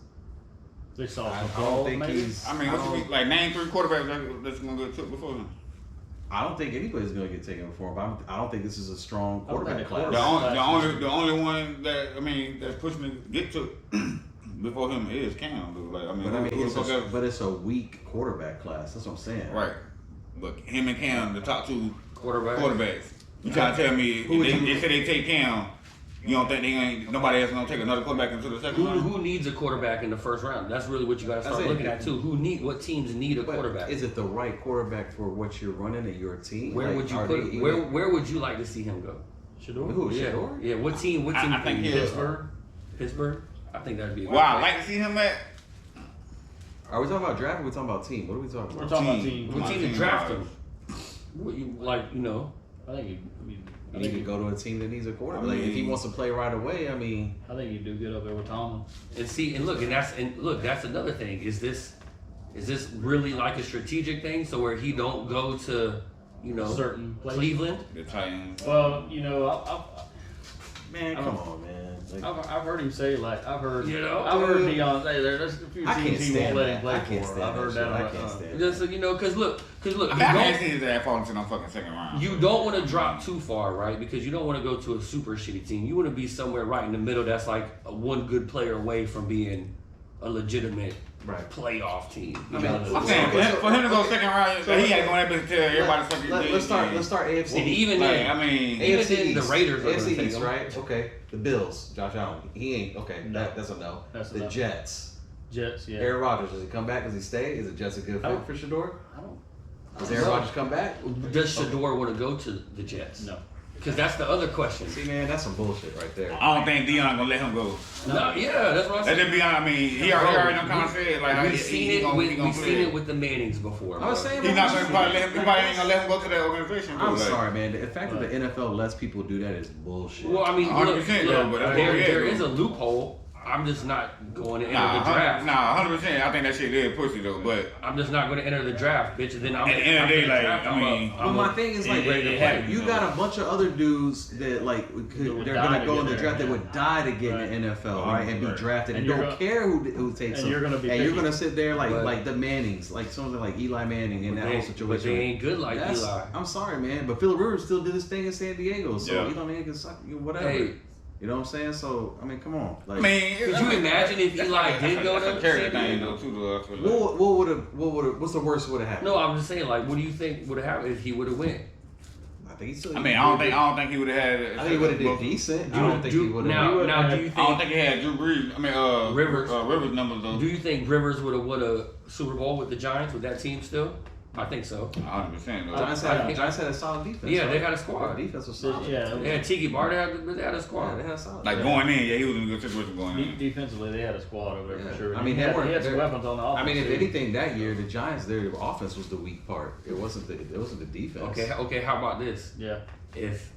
They saw I some don't flaws, think maybe. he's. I mean, like name 3 quarterbacks that's gonna get took before him. I don't think anybody's gonna get taken before him. But I don't think this is a strong I don't quarterback think class. The only one that that's pushing to get to before him is Cam. Dude. Like But I mean, who the fuck else? but it's a weak quarterback class. That's what I'm saying. Right. But him and Cam, the top 2 quarterback. quarterbacks. You trying to tell me Who would they you- said they take Cam? You don't think nobody else gonna take another quarterback into the second round? Who needs a quarterback in the first round? That's really what you got to start looking at too. What teams need a quarterback? Is it the right quarterback for what you're running at your team? Where would you put? Where would you like to see him go? Shador? Who? Yeah, Shador? yeah. What team? I think Pittsburgh. Pittsburgh. I think that'd be. Wow, I like to see him at. Are we talking about draft or are we talking about team? What are we talking We're about? talking about team. What team to draft him? What you like? I think you go to a team that needs a quarterback. Like if he wants to play right away, I mean, I think you do good up there with Tomlin. That's another thing. Is this really like a strategic thing? So where he don't go to, Certain places. Cleveland? The Titans. Well, man, come on, man. Like, I've heard him say I've heard Deion say there's a few I can't teams he won't stand let that. him play I can't for. stand I've heard that. that. I can't stand Just because look, I can't see his ass fall into no fucking second round. you don't want to drop too far, right? Because you don't want to go to a super shitty team. You want to be somewhere right in the middle. That's like one good player away from being a legitimate playoff team. I mean, I'm saying for him to go second round, he had to go in there and tell everybody something. Let's start AFC. And even then, AFC then East. the Raiders are AFC gonna take East, him. right? Okay. The Bills, Josh Allen. He ain't okay. No. That's a no. That's a the no. Jets. Jets, yeah. Aaron Rodgers, does he come back? Does he stay? Is it just a good fit for Shador? I don't. Does Aaron Rodgers come back? Does Shador want to go to the Jets? No. Because that's the other question. See, man, that's some bullshit right there. I don't think Deion gonna let him go. No, yeah, that's what I'm Let saying. it be honest. I mean, he already done kind of said like We've seen it with the Mannings before. I was saying, He's not gonna probably let him. He probably ain't gonna let him go to that organization. I'm like, sorry, man. The fact that the NFL lets people do that is bullshit. Well, I mean, look, 100% though, but that's there what is a loophole. I'm just not going to enter Nah, the draft. 100%. I think that shit is pussy though. But I'm just not going to enter the draft, bitch. And then I'm at the end of the day, like, I mean, But my thing is like, ready to play. you got a bunch of other dudes that like they're gonna go in the draft that would die to get in the NFL, right, and be drafted and don't care who takes them. And you're gonna be and you're picky. gonna sit there But- like the Mannings, like something like Eli Manning in that whole situation. But they ain't good like That's- Eli. I'm sorry, man, but Phillip Rivers still did his thing in San Diego, so Yeah. Eli Manning can suck you, whatever. Hey. You know what I'm saying? So I mean, come on. Like, I mean, Could you imagine if Eli did go to that's a carry San thing Diego? though too. Though, I feel like. what's the worst would have happened? No, I'm just saying, like, what do you think would have happened if he would have went? I think he still. I mean, I don't think he would have had. I think he would have did decent. I don't think he would have. Now, do you I don't think think he had Drew Brees. I mean, Rivers. Rivers numbers though. Do you think Rivers would have won a Super Bowl with the Giants with that team still? I think so. 100% though. Giants had a solid defense. Yeah, right? they had a squad. Their defense was solid. Yeah. They had Tiki Bar. They had a Yeah, squad. they had a solid. Like going in, yeah, he was in a good situation going in. Defensively, they had a squad over there Yeah. for sure. I mean, he they had weren't- some weapons on the offense. I mean, if too. anything, that year the Giants, their offense was the weak part. It wasn't the defense. Okay. How about this? Yeah. If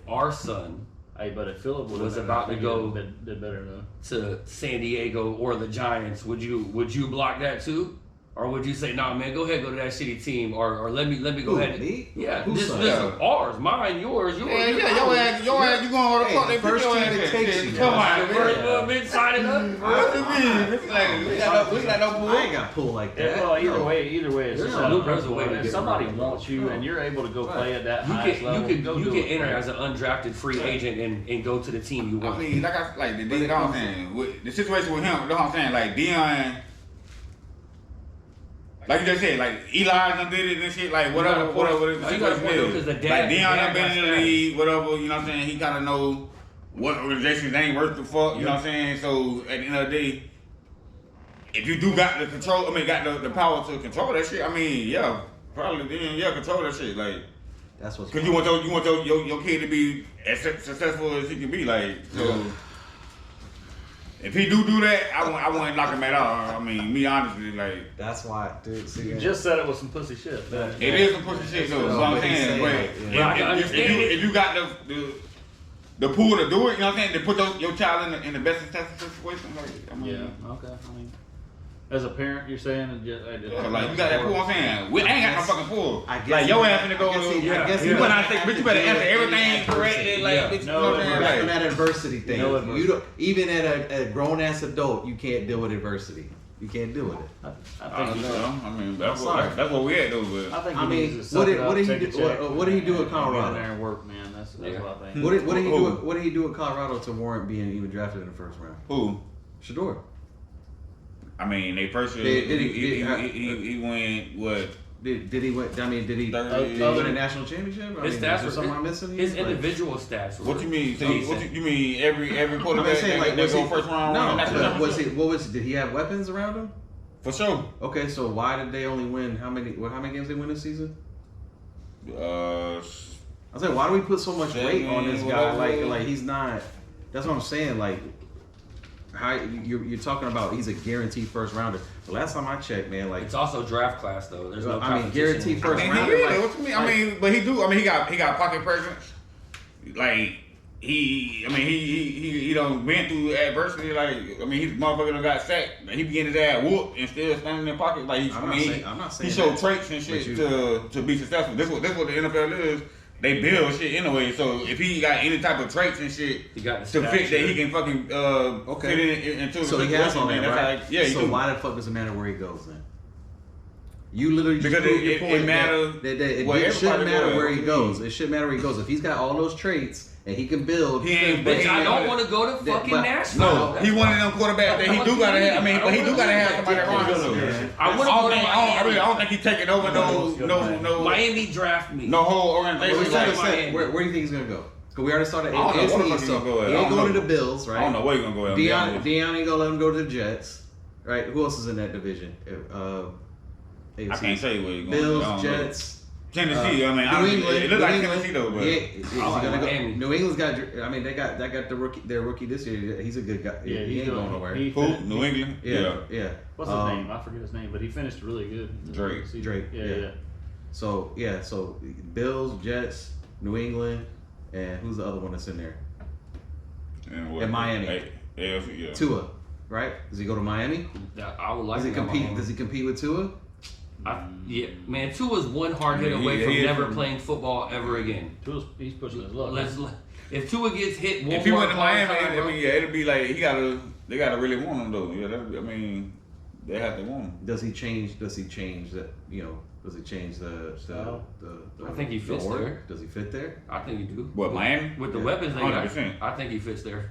our son Hey, but if Phillip would Was have about to go- did better though. to San Diego or the Giants, would you block that too? Or would you say, nah, man, go ahead, go to that shitty team, or let me go Who, ahead. me? Yeah, Whose this son? is ours, mine, yours. Yeah, your ass, you going over the Hey, fuck? They the first put your team ass that in. takes you, Come man. on, First man. little bit signing up. What you mean? It's like we got no I ain't got pulled like that. Well, either No. way, it's There's just no a there's a way to if get somebody around it. wants you and you're able to go play at that You highest level, go can do it. enter as an undrafted free agent and go to the team you I want. mean, like the thing I'm saying, with the situation with him, you know what I'm saying? Like Deion, like you just said, like Eli done did it and shit, like whatever the You got a point, situation though, 'cause is. the Like dad Deion done been got in the status. league, whatever, you know what I'm saying? He gotta know what organizations ain't worth the fuck, you know what I'm saying? So at the end of the day, if you do got the control, got the power to control that shit, I mean, yeah, probably then, yeah, control that shit, like. That's what's. Cause you want your kid to be as successful as he can be, like so. If he do that, I wouldn't knock him at all. I mean, me honestly, like That's why, dude. See, You just said it was some pussy shit. it is some pussy shit though. So I'm saying, but Yeah. I can understand it. if you got the pool to do it, you know what I'm saying, to put your child in the best situation, like I mean, Yeah. Okay. I mean, as a parent, you're saying it just, yeah, like you got that pool. I'm saying, we ain't got no fucking pool. I guess Like your ass finna go. I guess You went out and say, bitch, you better answer everything correctly. Like, Yeah. bitch, you No, know what I'm saying? Back Like, on that adversity thing. No adversity. You don't even at a grown ass adult, you can't deal with adversity. You can't deal with it. I don't know. I mean, that's sorry. what we at though. But I think I he mean, needs to what suck did- it up, what did he take a do- check, what did he do at and Colorado? Get in there and work, man. That's what I think. What did he do? Who? What did he do at Colorado to warrant being even drafted in the first round? who? Shador. I mean, they first year Did he went what Did he win? I mean, did he win a national championship? I His mean, stats is there something I'm missing here? His individual stats were. What you mean? So decent. you mean every quarterback saying, that go first round? No, win a national but was championship? he? What was? Did he have weapons around him? For sure. Okay, so why did they only win? How many games they win this season? I was like, why do we put so much weight on this guy? Like he's not. That's what I'm saying. Like, how you're talking about? He's a guaranteed first rounder. The last time I checked, man, like It's also draft class though. There's no. I mean, competition. guaranteed first rounder. Yeah, like- what you mean? I mean, but he do. I mean, he got pocket presence. Like he don't went through adversity. Like I mean, he's motherfucker done got sacked. He be getting his ass whooped and still standing in the pocket. Like I'm not saying he showed that. traits and shit to be successful. This what the NFL is. They build shit anyway. So if he got any type of traits and shit He got to the fit that, stature. he can fucking fit into the So he has all situation, that, man. right? That's how, yeah, he so do. why the fuck does it matter where he goes then? You literally just Because proved your it point matters that where it shouldn't everybody matter goes. where he What you goes. mean? It shouldn't matter where he goes. If he's got all those traits and he can build, He ain't- Bitch, I But- don't want to go to fucking but- Nashville. No, he one of them quarterbacks that he do gotta have. I mean, but he do gotta have somebody around him. Yeah. I want to I go to Miami. don't think he's taking over no Miami draft me. whole Where, organization. Like Like, Miami. where do you think he's gonna go? Because we already started I don't know where the AFC fuck East, he so gonna go at. he I ain't don't going to know. the Bills, right? I don't know where he's gonna go at. Deion ain't gonna let him go to the Jets, right? Who else is in that division? AFC. I can't say where he's going. Bills, I don't know. Jets. Tennessee. I mean, New England. it look like New England. Tennessee though, but Yeah, is he I like gonna go? Miami. New England's got. I mean, they got their rookie this year. He's a good guy. Yeah, he he's ain't doing going nowhere. who? New England. Yeah. What's his name? I forget his name, but he finished really good. Drake. Drake, Yeah, yeah. yeah. So Bills, Jets, New England, and who's the other one that's in there? And Miami. AFC, yeah. Tua, right? Does he go to Miami? I would like Does he to go to compete? Miami. Does he compete with Tua? Yeah, man, Tua's one hard hit Yeah, away he from is. never playing football ever again. He's pushing his luck. If Tua gets hit one If he more went to Miami, time, I mean, yeah, it'd be like they gotta really want him though. Yeah, I mean, they have to want him. Does he change? Does he change the? Does he change the I think he the fits order? there. Does he fit there? I think you do. What, Miami? With the Yeah. weapons they got, 100%. I think he fits there.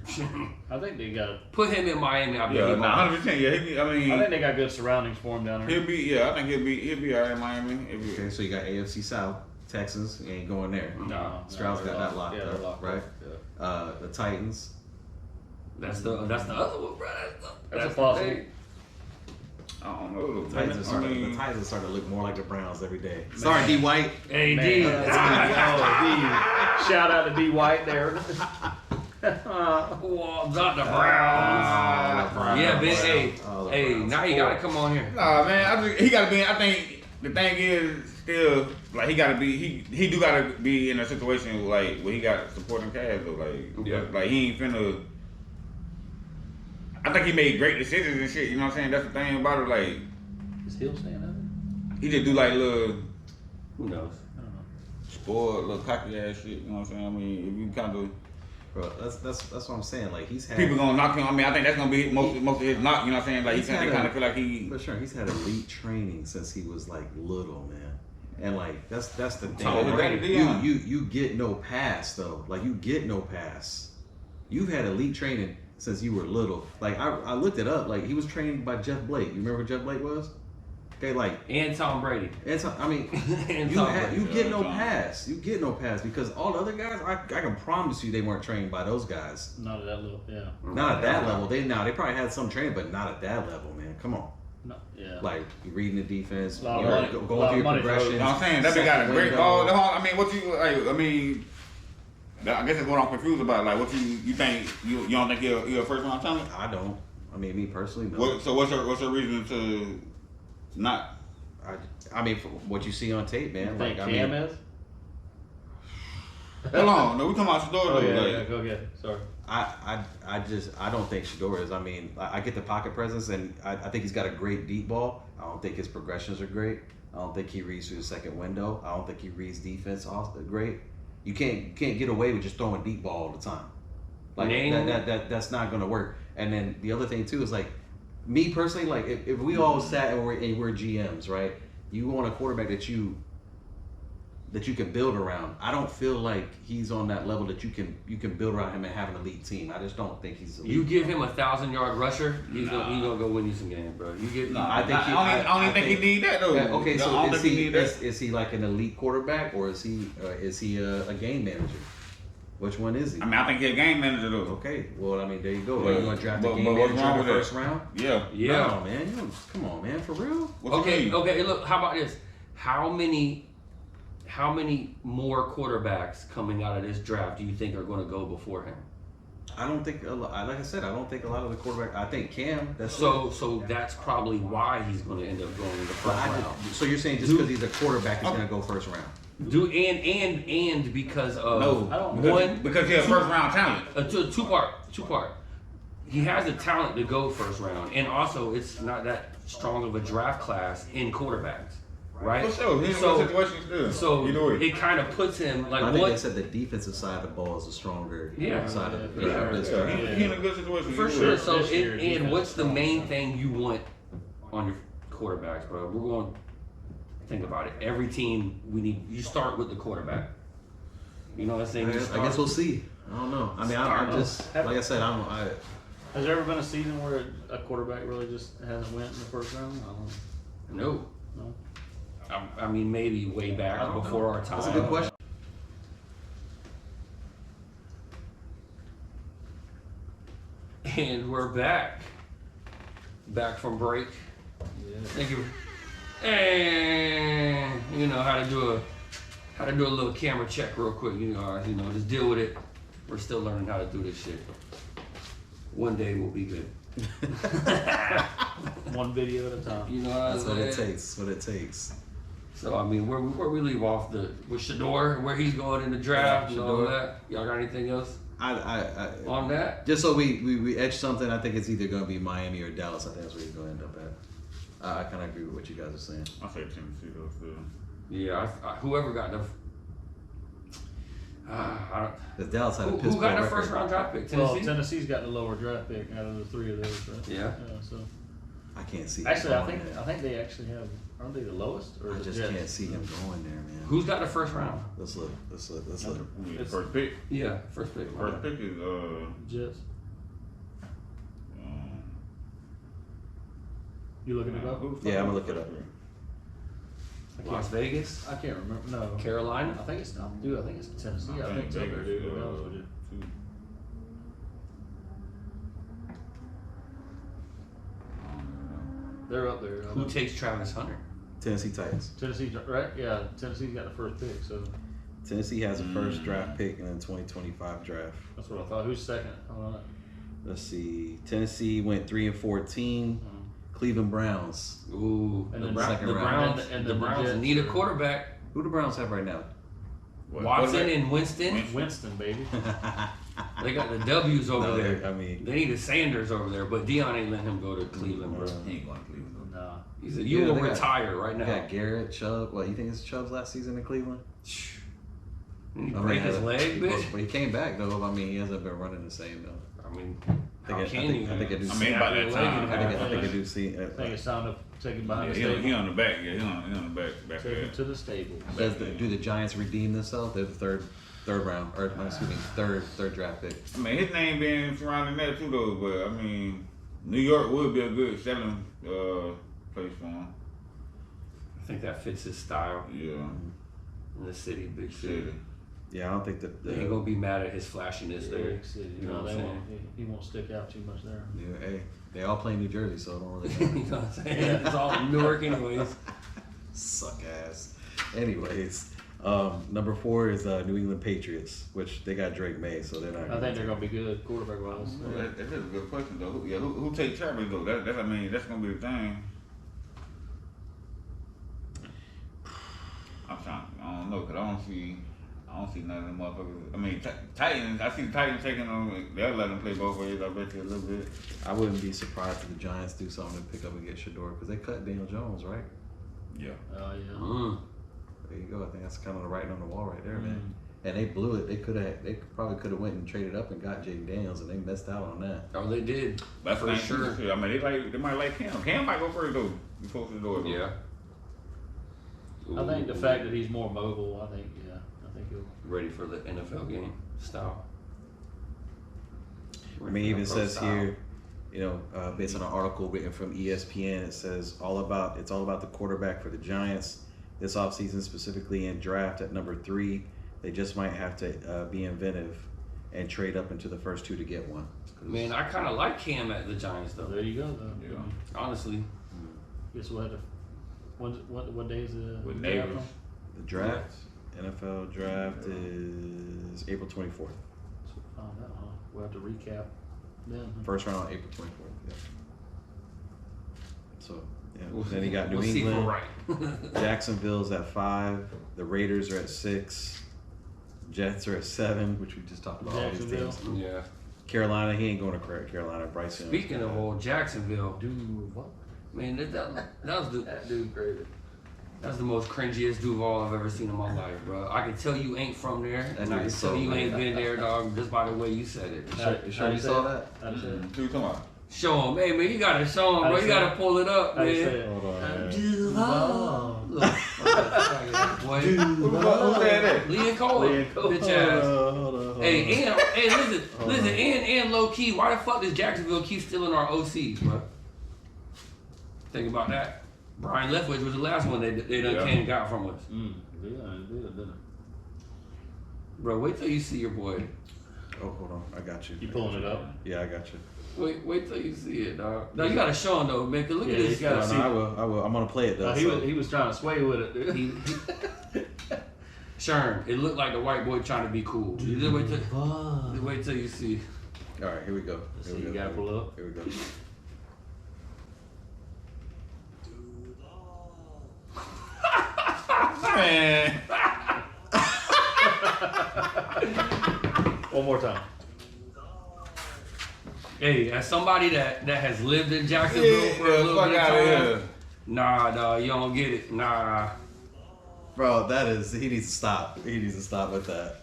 I think they got. Put him in Miami. I bet Yeah, he nah, might. 100%. Yeah, I think they got good surroundings for him down there. he'll be. Yeah, I think he'll be alright in Miami. Okay, so you got AFC South, Texans. He ain't going there. No, Stroud's they're got that locked yeah, up, they're locked right? up, The Titans. That's the other one, bro. That's a the possible. thing. I don't know. The Titans are I starting to look more like the Browns every day. Sorry, D. White. Hey, Man, D. oh, D. Shout out to D White there. Well, not the Browns. Yeah, Ben. Hey, hey. Now you gotta come on here. Nah, man, he gotta be. I think the thing is still like he gotta be. He do gotta be in a situation like where he got supporting cast though. Like he ain't finna. I think he made great decisions and shit. You know what I'm saying? That's the thing about it. Like Is Hill staying up? he just do like little Who knows? I don't know. spoiled, little cocky ass shit. You know what I'm saying? I mean, if you kind of Bro, that's what I'm saying. Like he's had people gonna knock him. I mean, I think that's gonna be most of his knock. You know what I'm saying? Like He's they had kind a- of feel like he. for sure. He's had elite training since he was like little, man. And like that's the thing. Tom Brady. You get no pass though. Like you get no pass. You've had elite training since you were little. Like I looked it up. Like he was trained by Jeff Blake. You remember who Jeff Blake was? Okay, like And Tom Brady. it's, I mean, And you Tom you Brady. get no pass. You get no pass because all the other guys, I can promise you, they weren't trained by those guys. Not at that level, yeah. Not at that level. They probably had some training, but not at that level, man. Come on. No, yeah. Like you reading the defense, A lot of you know, money- going a lot through of your money for those. progressions. You know what I'm saying? That been got a second great window. ball. I mean, what you like? I mean, I guess that's what I'm confused about. Like, what you think? You don't think you're a first round talent? I don't. I mean, me personally, no. So what's her reason to not? I mean, for what you see on tape, man. You Like, think I Cam mean, is? Hold on, no, we talking about Shador. Oh, though, yeah, like, yeah, go ahead. Sorry. I don't think Shador is. I mean, I get the pocket presence, and I think he's got a great deep ball. I don't think his progressions are great. I don't think he reads through the second window. I don't think he reads defense great. You can't get away with just throwing deep ball all the time. Like that's not gonna work. And then the other thing too is like, me personally, like if we all sat and we're GMs, right? You want a quarterback that you that you can build around. I don't feel like he's on that level that you can build around him and have an elite team. I just don't think he's elite. You give him 1,000-yard rusher, he's gonna go win you some games, bro. You get. I think I don't think he need that though. Okay, so I don't think he need that. is he like an elite quarterback or is he a game manager? Which one is he? I mean, I think he's a game manager though. Okay, well, I mean, there you go. But- Are you going to draft a but game what's manager wrong in the with first that? round? Yeah. Yeah. No, man. Come on, man. For real? What you Okay, mean? okay. Look, how about this? How many more quarterbacks coming out of this draft do you think are going to go before him? I don't think, like I said, I don't think a lot of the quarterbacks. I think Cam. That's So that's probably why he's going to end up going in the first round. So you're saying just because he's a quarterback, he's going to go first round? And because of No, I don't- because he's a first round talent. two part. He has the talent to go first round, and also it's not that strong of a draft class in quarterbacks, right? For sure, he's in a situation still. So Either way. it kind of puts him like I think what? they said the defensive side of the ball is the stronger Yeah. side of Yeah, this Yeah, draft. he in a good situation. For either sure. way. So This year, and defense what's the strong. main thing you want on your quarterbacks, bro? We're going to think about it. Every team you start with the quarterback. You know what I'm saying? You I start- guess we'll see. I don't know. I mean, I'm just like I said. Has there ever been a season where a quarterback really just hasn't went in the first round? I don't know. No. No. I mean, maybe way back I don't before know. our time. That's a good question. And we're back. Back from break. Yeah. Thank you. And you know how to do a little camera check real quick. Just deal with it. We're still learning how to do this shit. One day we'll be good. One video at a time. You know what I'm That's saying? what it takes. What it takes. So I mean, where we leave off with Shador, where he's going in the draft and all Shador. that. Y'all got anything else I on that? just so we edge something. I think it's either going to be Miami or Dallas. I think that's where he's going to end up at. I kind of agree with what you guys are saying. I say Tennessee though. Still. Yeah, whoever got the. I don't. Because Dallas had a Who Pittsburgh got the record. first round draft pick? Well, Tennessee. Tennessee's got the lower draft pick out of the three of those, right? Yeah. So I can't see. actually, him I going think there. they actually have. Aren't they the lowest? Or I the just Jets? can't see him going there, man. Who's got the first round? Let's look. It's- First pick. Yeah, first pick. First pick is Jets. You looking it up? Yeah, I'm gonna look it up. Las Vegas, I can't remember. No. Carolina. I think it's not. Dude, I think it's Tennessee. I think so. Vegas, Dude, to be honest with you. They're up there. Who takes Travis Hunter? Tennessee Titans. Tennessee, right? Yeah, Tennessee's got the first pick, so Tennessee has a first draft pick in the 2025 draft. that's what I thought. Who's second? Hold on. Let's see. Tennessee went 3-14. Cleveland Browns. Ooh, And the, then Brown, second the round. Browns. And the then the Browns Jets need a are- quarterback. Who the Browns have right now? Watson and Winston. Winston, baby. They got the W's over No, there. I mean, They need a Sanders over there, but Dion ain't letting him go to Cleveland, bro. He ain't going to Cleveland. Nah. He said, "You Yeah, will they got- retire right they now." got Garrett, Chubb. What, you think it's Chubb's last season in Cleveland? Did he break his leg, bitch? But he came back though. I mean, he hasn't been running the same though. I mean, I how think can you? I think I do. I mean, by that time, I think I do see. I think it's time to take him behind Yeah, the he stable. on the back. Yeah, he on the back. Take him to the stable. Do the Giants redeem themselves? They're the third round, or excuse me, third draft pick. I mean, his name being surrounding that too, though. But I mean, New York would be a good selling place for him. I think that fits his style Yeah, in the city, big city. city. Yeah, I don't think that. They ain't gonna be mad at his flashiness there. Big city. You know No, what I'm they saying? won't. He won't stick out too much there. Yeah, hey, they all play in New Jersey, so it don't really You matter. know what I'm saying? It's all in Newark anyways. Suck ass. Anyways, number 4 is New England Patriots, which they got Drake May, so they're not. I think they're gonna be good quarterback wise. That is a good question though. Who take Travis though? That's I mean that's gonna be the thing. I'm trying. I don't know because I don't see none of them motherfuckers. I mean Titans. I see the Titans taking them. They'll let them play both ways. I bet you a little bit. I wouldn't be surprised if the Giants do something to pick up and get Shador because they cut Daniel Jones, right? Yeah. Oh yeah. There you go. I think that's kind of the writing on the wall right there, man. And they blew it. They probably could have went and traded up and got Jaden Daniels, and they missed out on that. Oh, they did. That's for the sure. sure. I mean they might like Cam. Cam might go first though. Before the door. Yeah. I think the fact that he's more mobile, I think he'll. Ready for the NFL game style. I mean, even says here, based on an article written from ESPN, it says it's all about the quarterback for the Giants this offseason, specifically in draft at number 3. They just might have to be inventive and trade up into the first 2 to get one. Man, I kind of like Cam at the Giants though. There you go, though. Yeah. Honestly. Guess we'll have to. What day is the With draft neighbors. on? The draft, NFL draft is April 24th. So we'll find out, huh? We'll have to recap then. First round on April 24th. Yeah. So, We'll then you got New we'll see if we're England. right. Jacksonville's at 5. The Raiders are at 6. Jets are at 7, which we just talked about all these Jacksonville. things. Yeah. Carolina, he ain't going to Carolina. Bryce Young. Speaking of old Jacksonville, Dude, what? man, That dude crazy. that's the most cringiest Duval I've ever seen in my life, bro. I can tell you ain't from there, That and I dude can is tell so you ain't good. been there, dog, just by the way you said it. You sure you saw that? How'd you say it? Who you talking about? Show him, hey man, you gotta show him, bro. You gotta pull it up, How'd you say man. it? Hold on, man. Duval. Boy. Who said that? Leah Cole, Leah Cole. bitch ass. Hold on. Hey, listen, and low key, why the fuck does Jacksonville keep stealing our OCs, bro? Think about that. Brian Leftwich was the last one they done Yeah. came and got from us. Yeah, didn't it? Bro, wait till you see your boy. Oh, hold on. I got you. You pulling it up? Yeah, I got you. Wait till you see it, dog. No, you gotta show him though, man. 'Cause look Yeah, at this you gotta guy. see. I will. I'm going to play it, though. He was trying to sway with it, dude. He, Sherm, it looked like the white boy trying to be cool. You just wait till you see. All right, here we go. See, you gotta pull up. Here we go. Man. One more time. Hey, as somebody that has lived in Jacksonville Yeah, for a little fuck bit of out time, of here. nah, dog, you don't get it. Nah. Bro, he needs to stop. He needs to stop with that.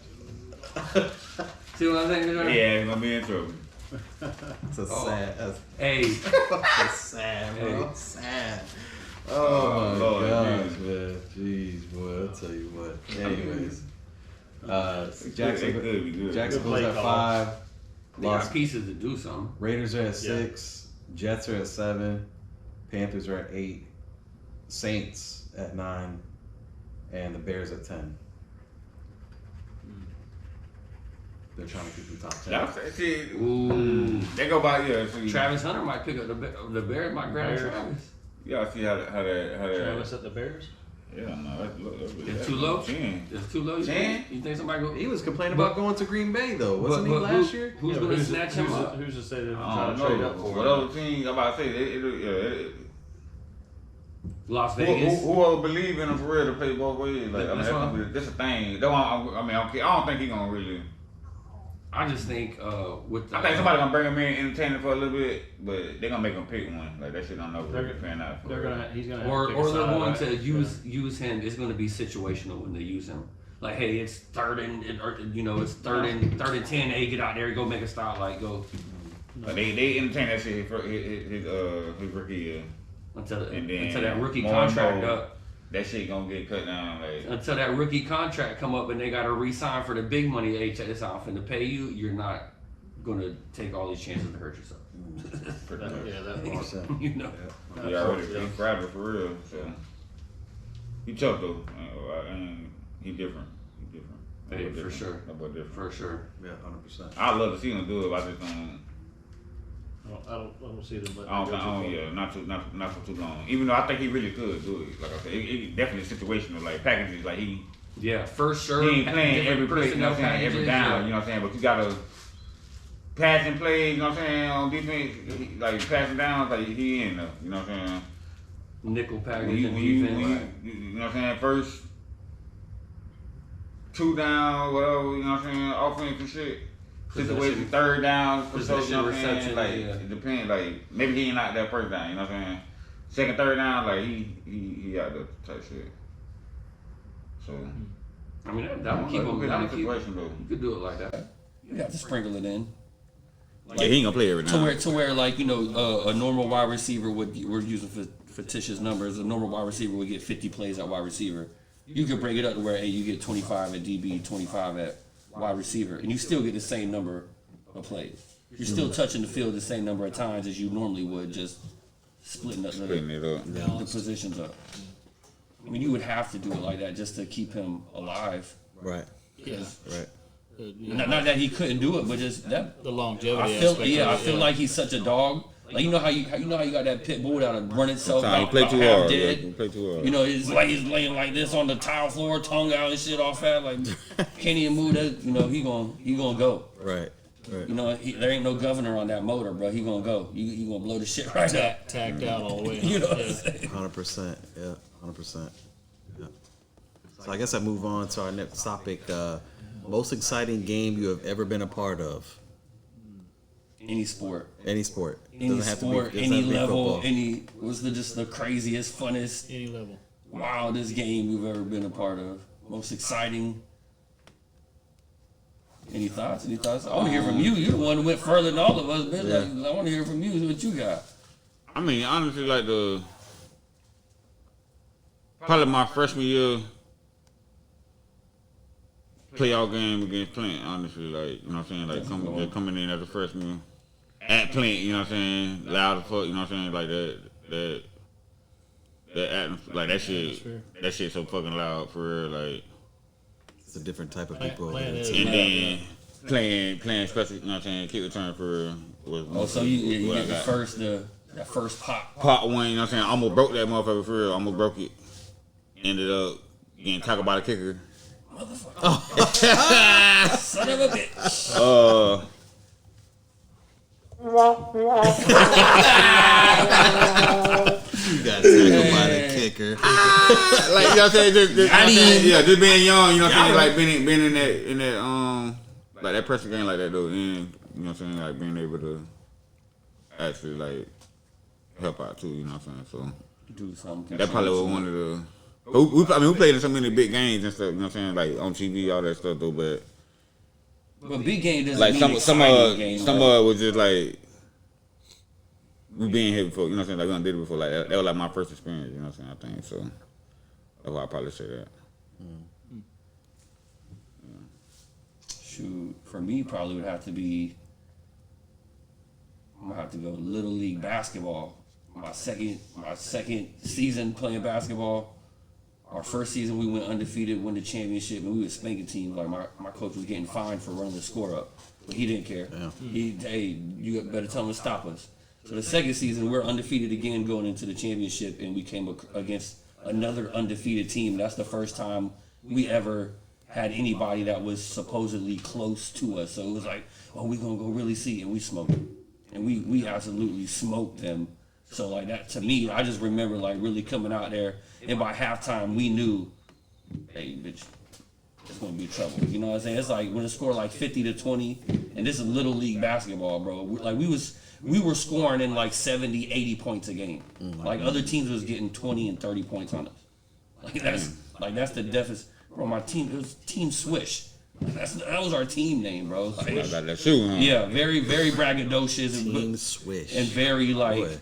See what I'm saying? Sherm? Yeah, he's gonna be in trouble. It's a Oh. sad. Hey, That's sad, bro. Hey. Sad. Oh, Oh my Lord, gosh, jeez. man. Jeez, boy. I'll tell you what. Anyways. It Jacksonville, could be good. Jacksonville's Good at play 5. they got Lost. pieces to do something. Raiders are at Yeah. 6. Jets are at 7. Panthers are at 8. Saints at 9. And the Bears at 10. They're trying to keep the top 10. Y'all say, see, Ooh. they go by, yeah, see. Travis Hunter might pick up the Bears might grab Bears. Travis. Y'all see how that, Travis at the Bears? yeah, no, It's too low? 10. It's too low. You 10? think somebody go? He was complaining about going to Green Bay, though. Wasn't he but last who- year? Who's Yeah, gonna snatch him who's up? Who's to say they're I trying don't to trade know. up for What him? other teams, I'm about to say, Las who Vegas. will believe in him for real to play both ways? Like, I mean, That's fine. that's a thing. That's why I don't think he's gonna really. I just think with the, I think somebody gonna bring him in, entertain him for a little bit, but they're gonna make him pick one. Like that shit don't know They're- really fan out. For They're real. gonna. He's gonna. Have or to pick a they're side, going right? to use him. It's going to be situational when they use him. Like, hey, it's third and it's third and 10. Hey, get out there, go make a stop. Like, go But they entertain that shit his rookie year. until And then that rookie more and contract more, up. That shit gonna get cut down. Like Until that rookie contract come up and they got to re-sign for the big money. Hey, check this out. I'm finna pay you. You're not going to take all these chances to hurt yourself. pretty much. Yeah, that part. 100%. You know. He already Yeah. he's fragile for real. So he tough though. And he different. He different. That Hey, boy for different. sure. That boy different. For sure. Yeah, 100%. I love to see him do it. I just don't. I don't see them. I don't. Yeah, not for too long. Even though I think he really could do it. Like I said, it definitely situational. Like packages. Like he Yeah, for sure. ain't playing every Different play. You know what I'm saying? personnel Every packages, down. yeah. You know what I'm saying? But you gotta passing plays. You know what I'm saying? On defense, like passing downs. Like he in there. You know what I'm saying? Nickel package When and you defense. you know what I'm saying? First 2 down, whatever, you know what I'm saying? Offense and shit. Situation, third down, for so, you know what I'm saying? Reception, Like, yeah. it depends. Like, maybe he ain't out that first down, you know what I'm saying? Second, third down, like, he out there type shit. So, I mean, that would keep him. That would keep. situation, though. You could do it like that. You have to sprinkle it in. Yeah, he ain't gonna play every To where like a normal wide receiver we're using fictitious numbers. A normal wide receiver would get 50 plays at wide receiver. You could break it up to where, hey, you get 25 at DB, 25 at wide receiver, and you still get the same number of plays. You're still touching the field the same number of times as you normally would, just splitting it up. The positions up. I mean, you would have to do it like that just to keep him alive. Right. Yeah. Right. Not that he couldn't do it, but just that. The longevity. I feel like he's such a dog. Like you know how you got that pit bull that'll run itself Sometimes out, he about play too half hard. dead. He play too hard. You know, it's like he's laying like this on the tile floor, tongue out and shit all fat. Like can't even move that. You know, he gonna go. Right. You know, there ain't no governor on that motor, bro. He gonna go. He gonna blow the shit right up. Tagged out all the way. You know what I'm saying? 100%. Yeah. 100%. Yeah. So I guess I move on to our next topic. Most exciting game you have ever been a part of? Any sport. Any sport. Any Doesn't have to be- sport, doesn't any have to be level, football. was just the craziest, funnest, Any level. wildest game you've ever been a part of. Most exciting. Any thoughts? I want to hear from you. You're the one who went further than all of us, man. Yeah. Like, I want to hear from you. What you got? I mean, honestly, like probably my freshman year playoff game against Plant. Honestly, like you know what I'm saying, like coming in as a freshman at Plant. You know what I'm saying, loud as fuck. You know what I'm saying, like that atmosphere, like that shit. That shit so fucking loud for real, like. It's a different type of people. Playing It's- it. And then playing special, you know what I'm saying, kick return for was So you what I get got. that first pop. Part one, you know what I'm saying, I almost broke that motherfucker for real. Almost broke it. Ended up getting tackled by the kicker. Son of a bitch. You got tackled by the kicker. Like you know what I'm saying, just being young, you know what I'm saying, like being in that like that pressure game like that though, and you know what I'm saying, like being able to actually like help out too, you know what I'm saying. So Do something. that probably was one of the. We played in so many big games and stuff, you know what I'm saying, like on TV, all that stuff though, but big game doesn't like mean some exciting game. of it was just like we been here before, you know what I'm saying, like we done did it before, like that was like my first experience, you know what I'm saying, I think, so that's why I probably say that. Shoot, for me, probably would have to be. I'm gonna have to go Little League basketball. My second season playing basketball. Our first season we went undefeated, won the championship, and we were spanking teams. Like my coach was getting fined for running the score up, but he didn't care. Yeah. Hey, you better tell him to stop us. So the second season we're undefeated again, going into the championship, and we came against another undefeated team. That's the first time we ever had anybody that was supposedly close to us. So it was like, oh, we're gonna go really see, and we smoked them, and we absolutely smoked them. So like that, to me, I just remember like really coming out there, and by halftime we knew, hey bitch, it's gonna be trouble. You know what I'm saying? It's like when it scored like 50-20, and this is Little League basketball, bro. We were scoring in like 70, 80 points a game. Like other teams was getting 20 and 30 points on us. That's the deficit. Bro, my team, it was Team Swish. That was our team name, bro. Like, I got that shoe, huh? yeah, very, very braggadocious Team Swish. and very like, Boy.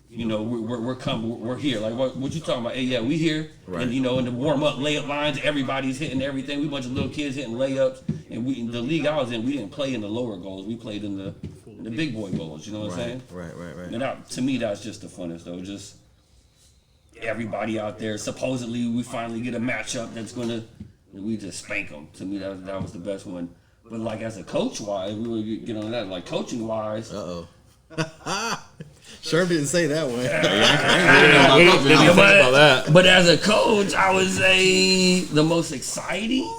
you know, we're here. Like what you talking about? Hey, yeah, we here. Right. And you know, in the warm up layup lines, everybody's hitting everything. We a bunch of little kids hitting layups, and the league I was in, we didn't play in the lower goals. We played in the big boy goals. You know what I'm saying? Right. And to me, that's just the funnest though. Just everybody out there. Supposedly, we finally get a matchup that's gonna. We just spank them. To me, that was the best one. But like as a coach wise, we would get on that. Like coaching wise, Sherm didn't say that one. but as a coach, I would say the most exciting,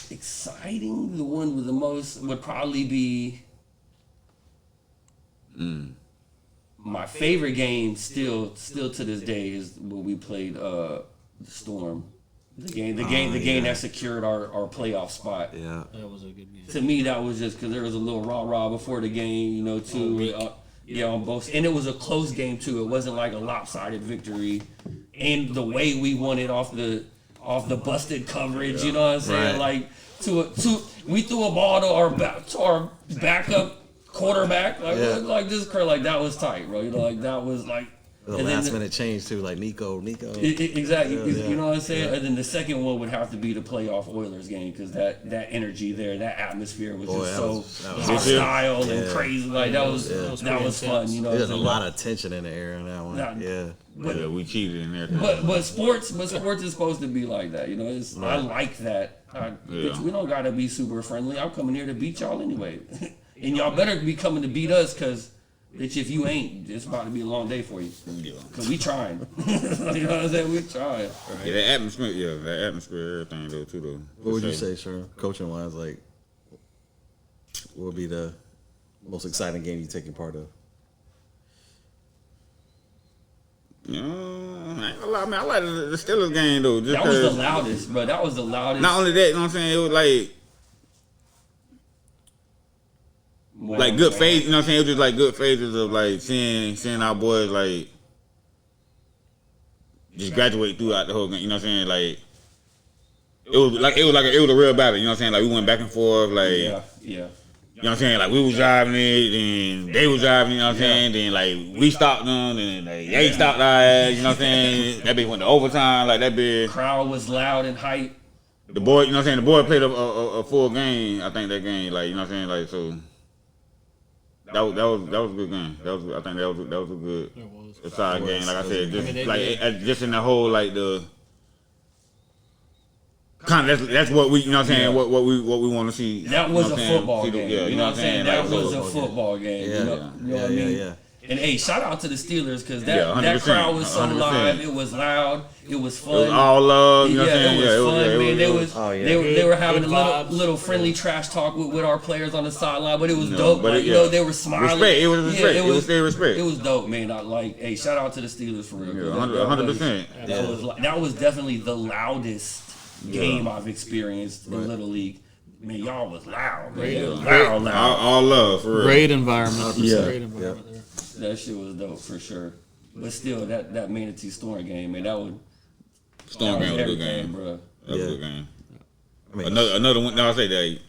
the one with the most would probably be my favorite game. Still to this day is when we played the Storm. The game that secured our playoff spot. Yeah. That was a good game. To me, that was just because there was a little rah-rah before the game, you know, too. On both. And it was a close game, too. It wasn't like a lopsided victory. And the way we won it off the busted coverage, you know what I'm saying? Right. Like, we threw a ball to our backup quarterback. Like this, like that was tight, bro. You know, like that was like, The And then last minute change too, like Nico. Exactly. Yeah, You know what I'm saying? yeah. And then the second one would have to be the playoff Oilers game because that energy there, that atmosphere was just that was hostile and yeah. crazy. Like that was pretty fun. You know, There's a what I'm lot of tension in the air in that one. Nah. Yeah. Yeah, we cheated in there. but sports is supposed to be like that. You know, I like that. Bitch, we don't gotta be super friendly. I'm coming here to beat y'all anyway, and y'all better be coming to beat us because. Bitch, if you ain't, it's about to be a long day for you. Yeah. Cause we trying. You know what I'm saying? We trying. Yeah, that atmosphere, everything though too though. What would you say, Sherm? Coaching wise, like, what would be the most exciting game you taking part of? I ain't gonna lie, man. I like the Steelers game though. Just That was the 'cause- loudest, bro. That was the loudest. Not only that, you know what I'm saying? It was like good phase, you know what I'm saying? It was just like good phases of like seeing our boys like just graduate throughout the whole game, you know what I'm saying? Like it was a real battle, you know what I'm saying? Like we went back and forth, like Yeah. you know what I'm saying? Like we was driving it and they was driving, you know what I'm saying? Then like we stopped them and like they stopped our ass, you know what I'm saying? That bitch went to overtime, like that bitch. Crowd was loud and hype. The boy, you know what I'm saying? The boy played a full game, I think that game, like, you know what I'm saying? Like so that was a good game. I think that was a good solid game. Like I said, just in the whole like the kind of that's what we, you know what I'm saying, what we want to see. That was you know a what I'm saying? football game. Yeah, You know what I'm saying? That Like, was a football game. Yeah. You know what I mean? Yeah. And hey, shout out to the Steelers because Yeah, that 100%, crowd was so 100%. live. It was loud. It was fun. It was all love, you know what I'm Yeah, saying? it was fun, man. They were having Good a vibes. little friendly trash talk with our players on the sideline, but it was No, dope. but Like, it- you know, yeah. they were smiling. Respect. It was respect. Yeah, It was their respect. It was dope, man. I like. Hey, shout out to the Steelers for real. Yeah, 100%. That was definitely the loudest game I've experienced in Little League. Man, y'all was loud, man. It was loud. All love, for real. Great environment. Yeah. Great environment there. That shit was dope for sure. But still, that Manatee Storm game, man, that was Storm game was a good everything, game. bro. That was a good game. I mean, Another one, no, I say that.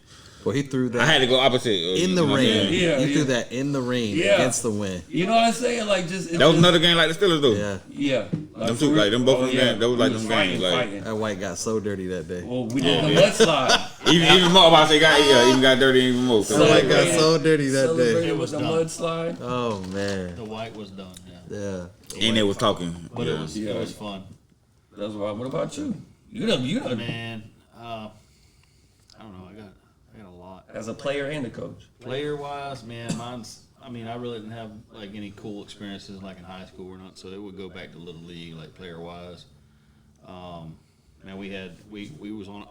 well, he threw that I had to go opposite. in the you know what I'm rain. saying? Yeah, he yeah. threw that in the rain Yeah. against the wind. You know what I'm saying? Like just That was another game like the Steelers, though. Yeah. Yeah. Them two, like, them both of them games, that was like We them fighting, games, like- fighting. That white got so dirty that day. Well, we did the mudslide. Even more about say even got dirty even more. That white got Celebrated- so dirty that day. Celebrated It with was the done. mudslide. Oh man. The white was done, yeah. Yeah. And they was talking. But Yeah. it was fun. That's why. What about you? You done Man, I don't know. I got a lot. as a player and a coach. Player wise, man, I really didn't have like any cool experiences like in high school or not, so it would go back to Little League, like player wise. Man, I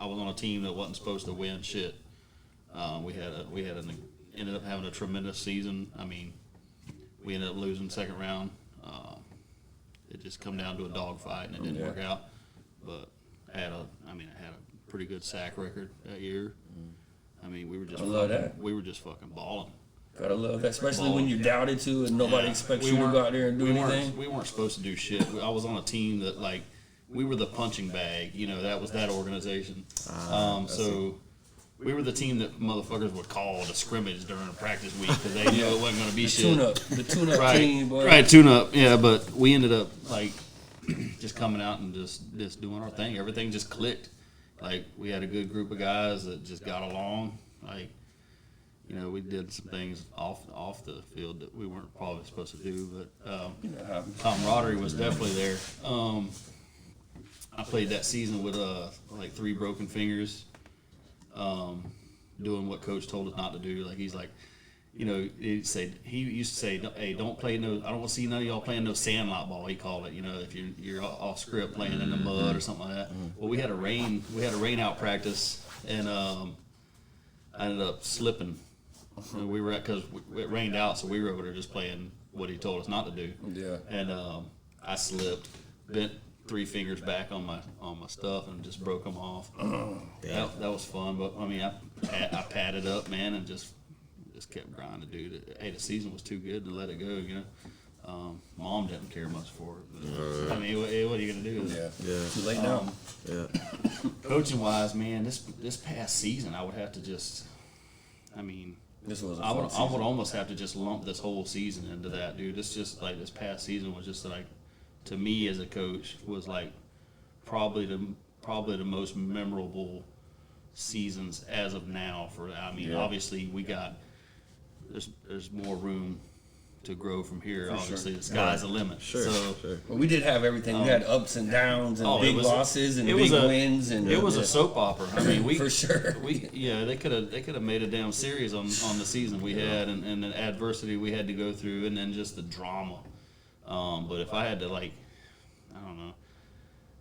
was on a team that wasn't supposed to win shit. Ended up having a tremendous season. I mean, we ended up losing second round. It just come down to a dogfight and it didn't work out. But I had a pretty good sack record that year. I mean, we were just I love that. we were just fucking balling. Gotta love that, especially when you're doubted to and nobody expects you to go out there and do anything. We weren't supposed to do shit. I was on a team that like we were the punching bag. You know, that was that organization. So we were the team that motherfuckers would call to scrimmage during a practice week because they knew it wasn't going to be shit. The tune-up Right, team, boy. right, tune-up. Yeah, but we ended up like just coming out and just doing our thing. Everything just clicked. Like we had a good group of guys that just got along. Like, you know, we did some things off the field that we weren't probably supposed to do, but camaraderie was definitely there. I played that season with like 3 broken fingers, doing what coach told us not to do. Like he's like, you know, he used to say, hey, don't play no. I don't want to see none of y'all playing no sandlot ball. He called it. You know, if you're off script playing in the mud or something like that. Well, we had a rain out practice, and I ended up slipping. And we were because it rained out, so we were over there just playing what he told us not to do. Yeah. And I slipped, bent 3 fingers back on my stuff, and just broke them off. That was fun, but I mean, I padded up, man, and just kept grinding, dude. Hey, the season was too good to let it go, you know. Mom didn't care much for it. But, I mean, what are you gonna do? Yeah. Too late now. Yeah. Coaching wise, man, this past season, I would have to just, I mean. This was I would almost have to just lump this whole season into that, dude. It's just like this past season was just like to me as a coach was like probably the most memorable seasons as of now. Obviously we got there's more room to grow from here. Obviously, the sky's the limit. Sure. Well, we did have everything. We had ups and downs and big losses and big wins, and it was a soap opera. I mean, we for sure. They could have made a damn series on the season we had and the adversity we had to go through, and then just the drama. But if I had to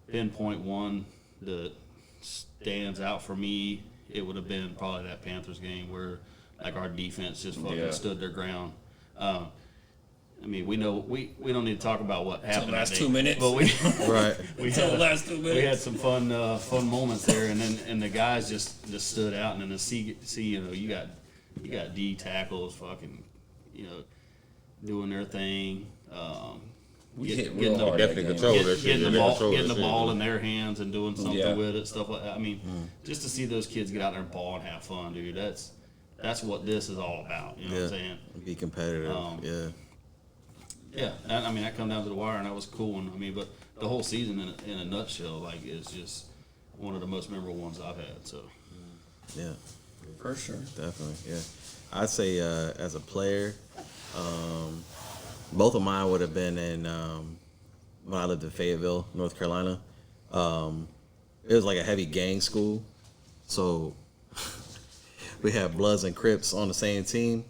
pinpoint one that stands out for me, it would have been probably that Panthers game where like our defense just fucking stood their ground. I mean, we know we don't need to talk about what happened. The last 2 minutes, but we the last 2 minutes. We had some fun moments there, and the guys just stood out, and then to see you got D tackles fucking doing their thing. Getting the ball in their hands and doing something with it, stuff like that. I mean, just to see those kids get out there and ball and have fun, dude. That's what this is all about. You know what I'm saying? Be competitive. Yeah, I mean that come down to the wire, and that was cool. And I mean, but the whole season in a nutshell, like, is just one of the most memorable ones I've had. So, yeah, for sure, definitely. Yeah, I'd say as a player, both of mine would have been in when I lived in Fayetteville, North Carolina. It was like a heavy gang school, so we had Bloods and Crips on the same team,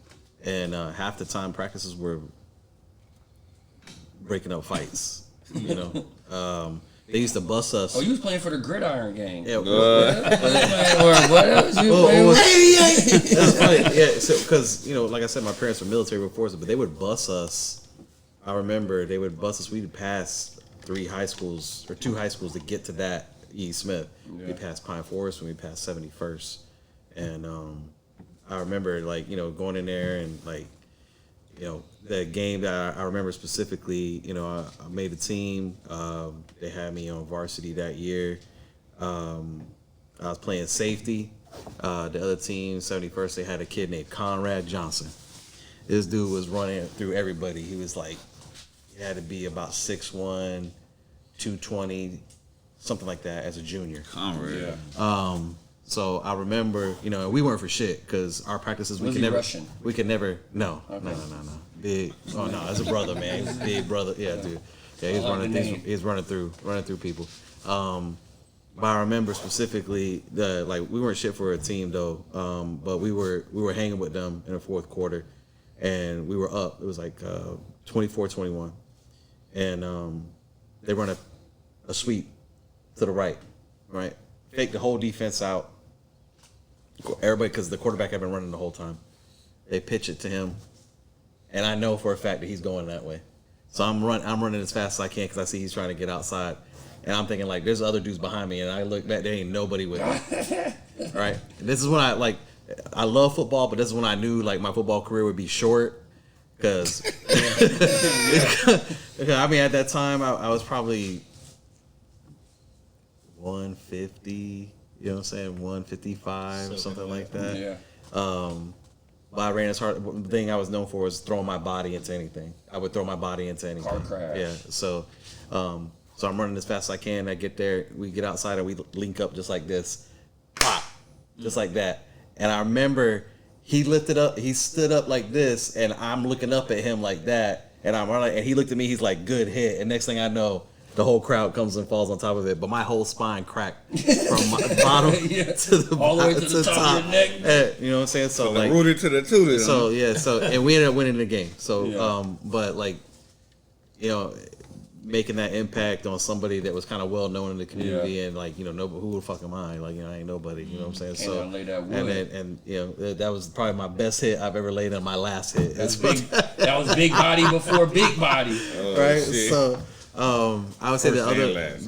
and half the time practices were breaking up fights. They used to bust us. Oh, you was playing for the Gridiron Gang. Yeah. What else you playing with? That's funny. Yeah, because like I said, my parents were military before, but they would bus us. I remember they would bus us. We'd pass 2 high schools to get to that E. Smith. Yeah. We passed Pine Forest and we passed 71st, and I remember going in there and the game that I remember specifically, I made the team. They had me on varsity that year. I was playing safety. The other team, 71st, they had a kid named Conrad Johnson. This dude was running through everybody. He was like, he had to be about 6'1", 220, something like that as a junior. Conrad. Yeah. So I remember, we weren't for shit because our practices we could never. No. Big. Oh no, as a brother, man, big brother. Yeah, dude. Yeah, he's running through people. But I remember specifically we weren't shit for a team though. But we were hanging with them in the fourth quarter, and we were up. It was like 24-21, and they run a sweep to the right, fake the whole defense out. Everybody, because the quarterback had been running the whole time. They pitch it to him, and I know for a fact that he's going that way. So I'm running as fast as I can because I see he's trying to get outside, and I'm thinking there's other dudes behind me, and I look back, there ain't nobody with me. Right? And this is when I love football, but this is when I knew my football career would be short, because I mean at that time I was probably 150. You know what I'm saying? 155, something like that. Yeah. But I ran as hard. The thing I was known for was throwing my body into anything. I would throw my body into anything. Car crash. Yeah. So I'm running as fast as I can. I get there. We get outside and we link up just like this. Pop. Just like that. And I remember he stood up like this, and I'm looking up at him like that. And I'm running, and he looked at me. He's like, "Good hit." And next thing I know, the whole crowd comes and falls on top of it, but my whole spine cracked from my bottom to the all the way to the top of your neck. And, you know what I'm saying? So rooted to the tooth. So yeah, and we ended up winning the game. So but making that impact on somebody that was kind of well known in the community, and who the fuck am I? I ain't nobody. You know what I'm saying? So lay that wood. and that was probably my best hit I've ever laid on my last hit. That was big body before big body. Right. Shit. So. I would say the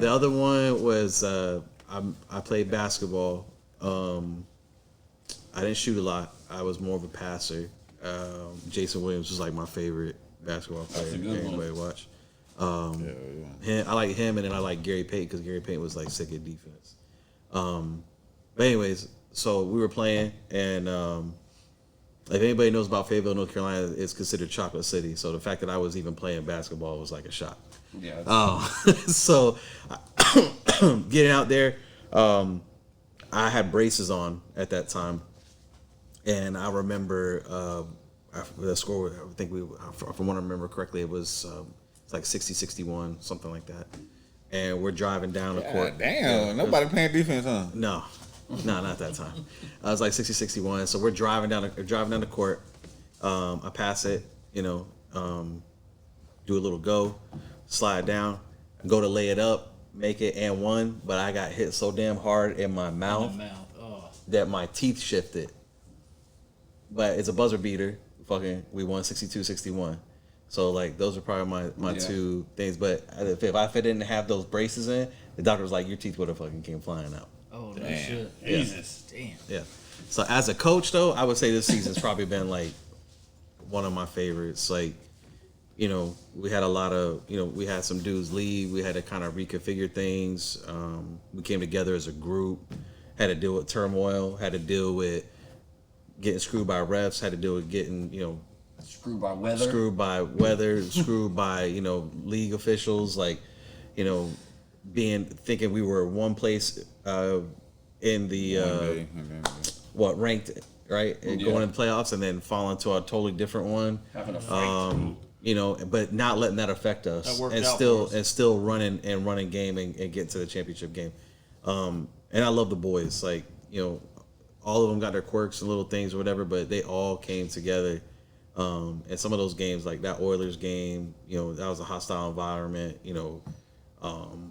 other one was I played basketball. I didn't shoot a lot. I was more of a passer. Jason Williams was my favorite basketball player anybody watch. I like him, and then I like Gary Payton because Gary Payton was sick at defense. But anyways, so we were playing, and If anybody knows about Fayetteville, North Carolina, it's considered Chocolate City. So the fact that I was even playing basketball was like a shock. Yeah. So getting out there, I had braces on at that time, and I remember the score. I think from what I remember correctly, it was it's like 60-61, something like that. And we're driving down the court. Damn, nobody playing defense, huh? No, not that time. I was like 60-61. So we're driving down the court. I pass it, do a little go, slide down, go to lay it up, make it and one, but I got hit so damn hard in my mouth, that my teeth shifted. But it's a buzzer beater. We won 62-61. So like those are probably my two things. But if I didn't have those braces in, the doctor was like, your teeth would have fucking came flying out. Oh, no shit. Yeah. Jesus. Damn. Yeah. So as a coach though, I would say this season's probably been like one of my favorites. Like, we had a lot of, we had some dudes leave. We had to kind of reconfigure things. We came together as a group, had to deal with turmoil, had to deal with getting screwed by refs, had to deal with getting, Screwed by weather, screwed by, league officials, like, thinking we were one place in the, ranked, right? And going in the playoffs and then falling to a totally different one. having a fight. But not letting that affect us, That worked and out still for us. running game and getting to the championship game. And I love the boys, like, all of them got their quirks and little things or whatever, but they all came together. And some of those games, like that Oilers game, that was a hostile environment.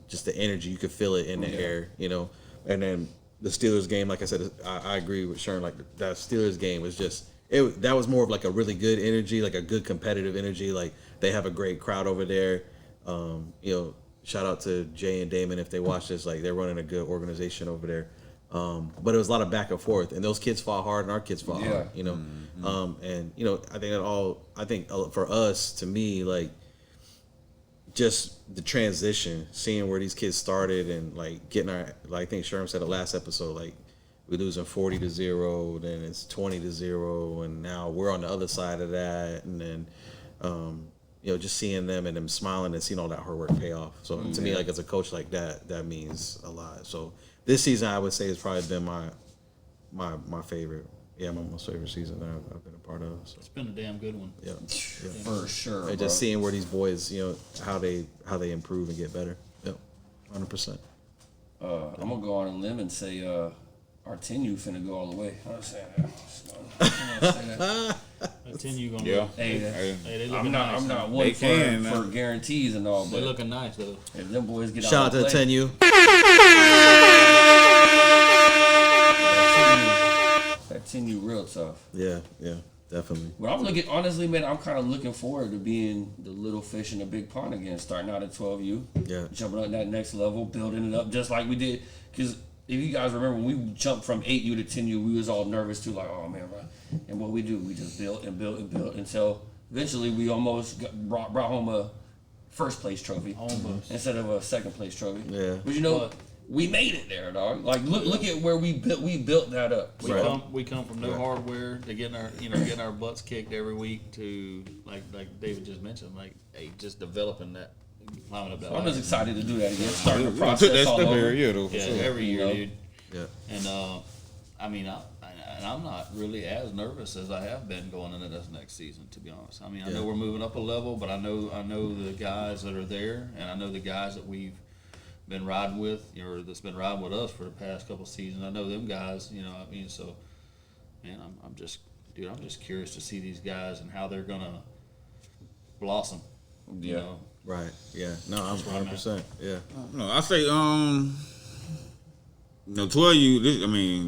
Just the energy, you could feel it in the air. And then the Steelers game, like I said, I agree with Sharon. Like that Steelers game was just. That was more of like a really good energy, like a good competitive energy. Like they have a great crowd over there. Shout out to Jay and Damon if they watch this. Like they're running a good organization over there. But it was a lot of back and forth, and those kids fought hard, and our kids fought hard. I think for us, to me, like just the transition, seeing where these kids started, and like getting I think Sherm said it last episode, like. We're losing 40-0, then it's 20-0, and now we're on the other side of that. And then, just seeing them and them smiling and seeing all that hard work pay off. So to me, like as a coach, like that means a lot. So this season, I would say, has probably been my favorite. Yeah, my most favorite season that I've been a part of. So. It's been a damn good one. Yeah. For sure. And just seeing where these boys, how they improve and get better. Yep, 100%. I'm gonna go on a limb and say. Our 10U finna go all the way. I'm saying that. That 10U gonna Yeah. Hey, they I'm looking nice. not though. one can, for guarantees and all, They but looking nice though. if them boys get Shout out out to the play, 10U. that 10U real tough. Yeah, definitely. But I'm looking, honestly, man, I'm kind of looking forward to being the little fish in the big pond again, starting out at 12U, jumping up that next level, building it up just like we did. Because if you guys remember, when we jumped from 8U to 10U, we was all nervous too, like, oh man, right? And what we do, we just built and built and built until eventually we almost brought home a first place trophy instead of a second place trophy. Yeah. But we made it there, dog. Like look at where we built that up. We come from no hardware to getting our butts kicked every week to like David just mentioned, like just developing that. I'm just excited to do that again. Starting the process that all step over. every year though. For sure. Every year, dude. Yeah. And I'm not really as nervous as I have been going into this next season, to be honest. I mean, I know we're moving up a level, but I know the guys that are there, and I know the guys that we've been riding with, or that's been riding with us for the past couple seasons. I know them guys, so man, I'm just curious to see these guys and how they're gonna blossom. Yeah. Right. Yeah. No, I'm 100%. Yeah. No, I say 12U.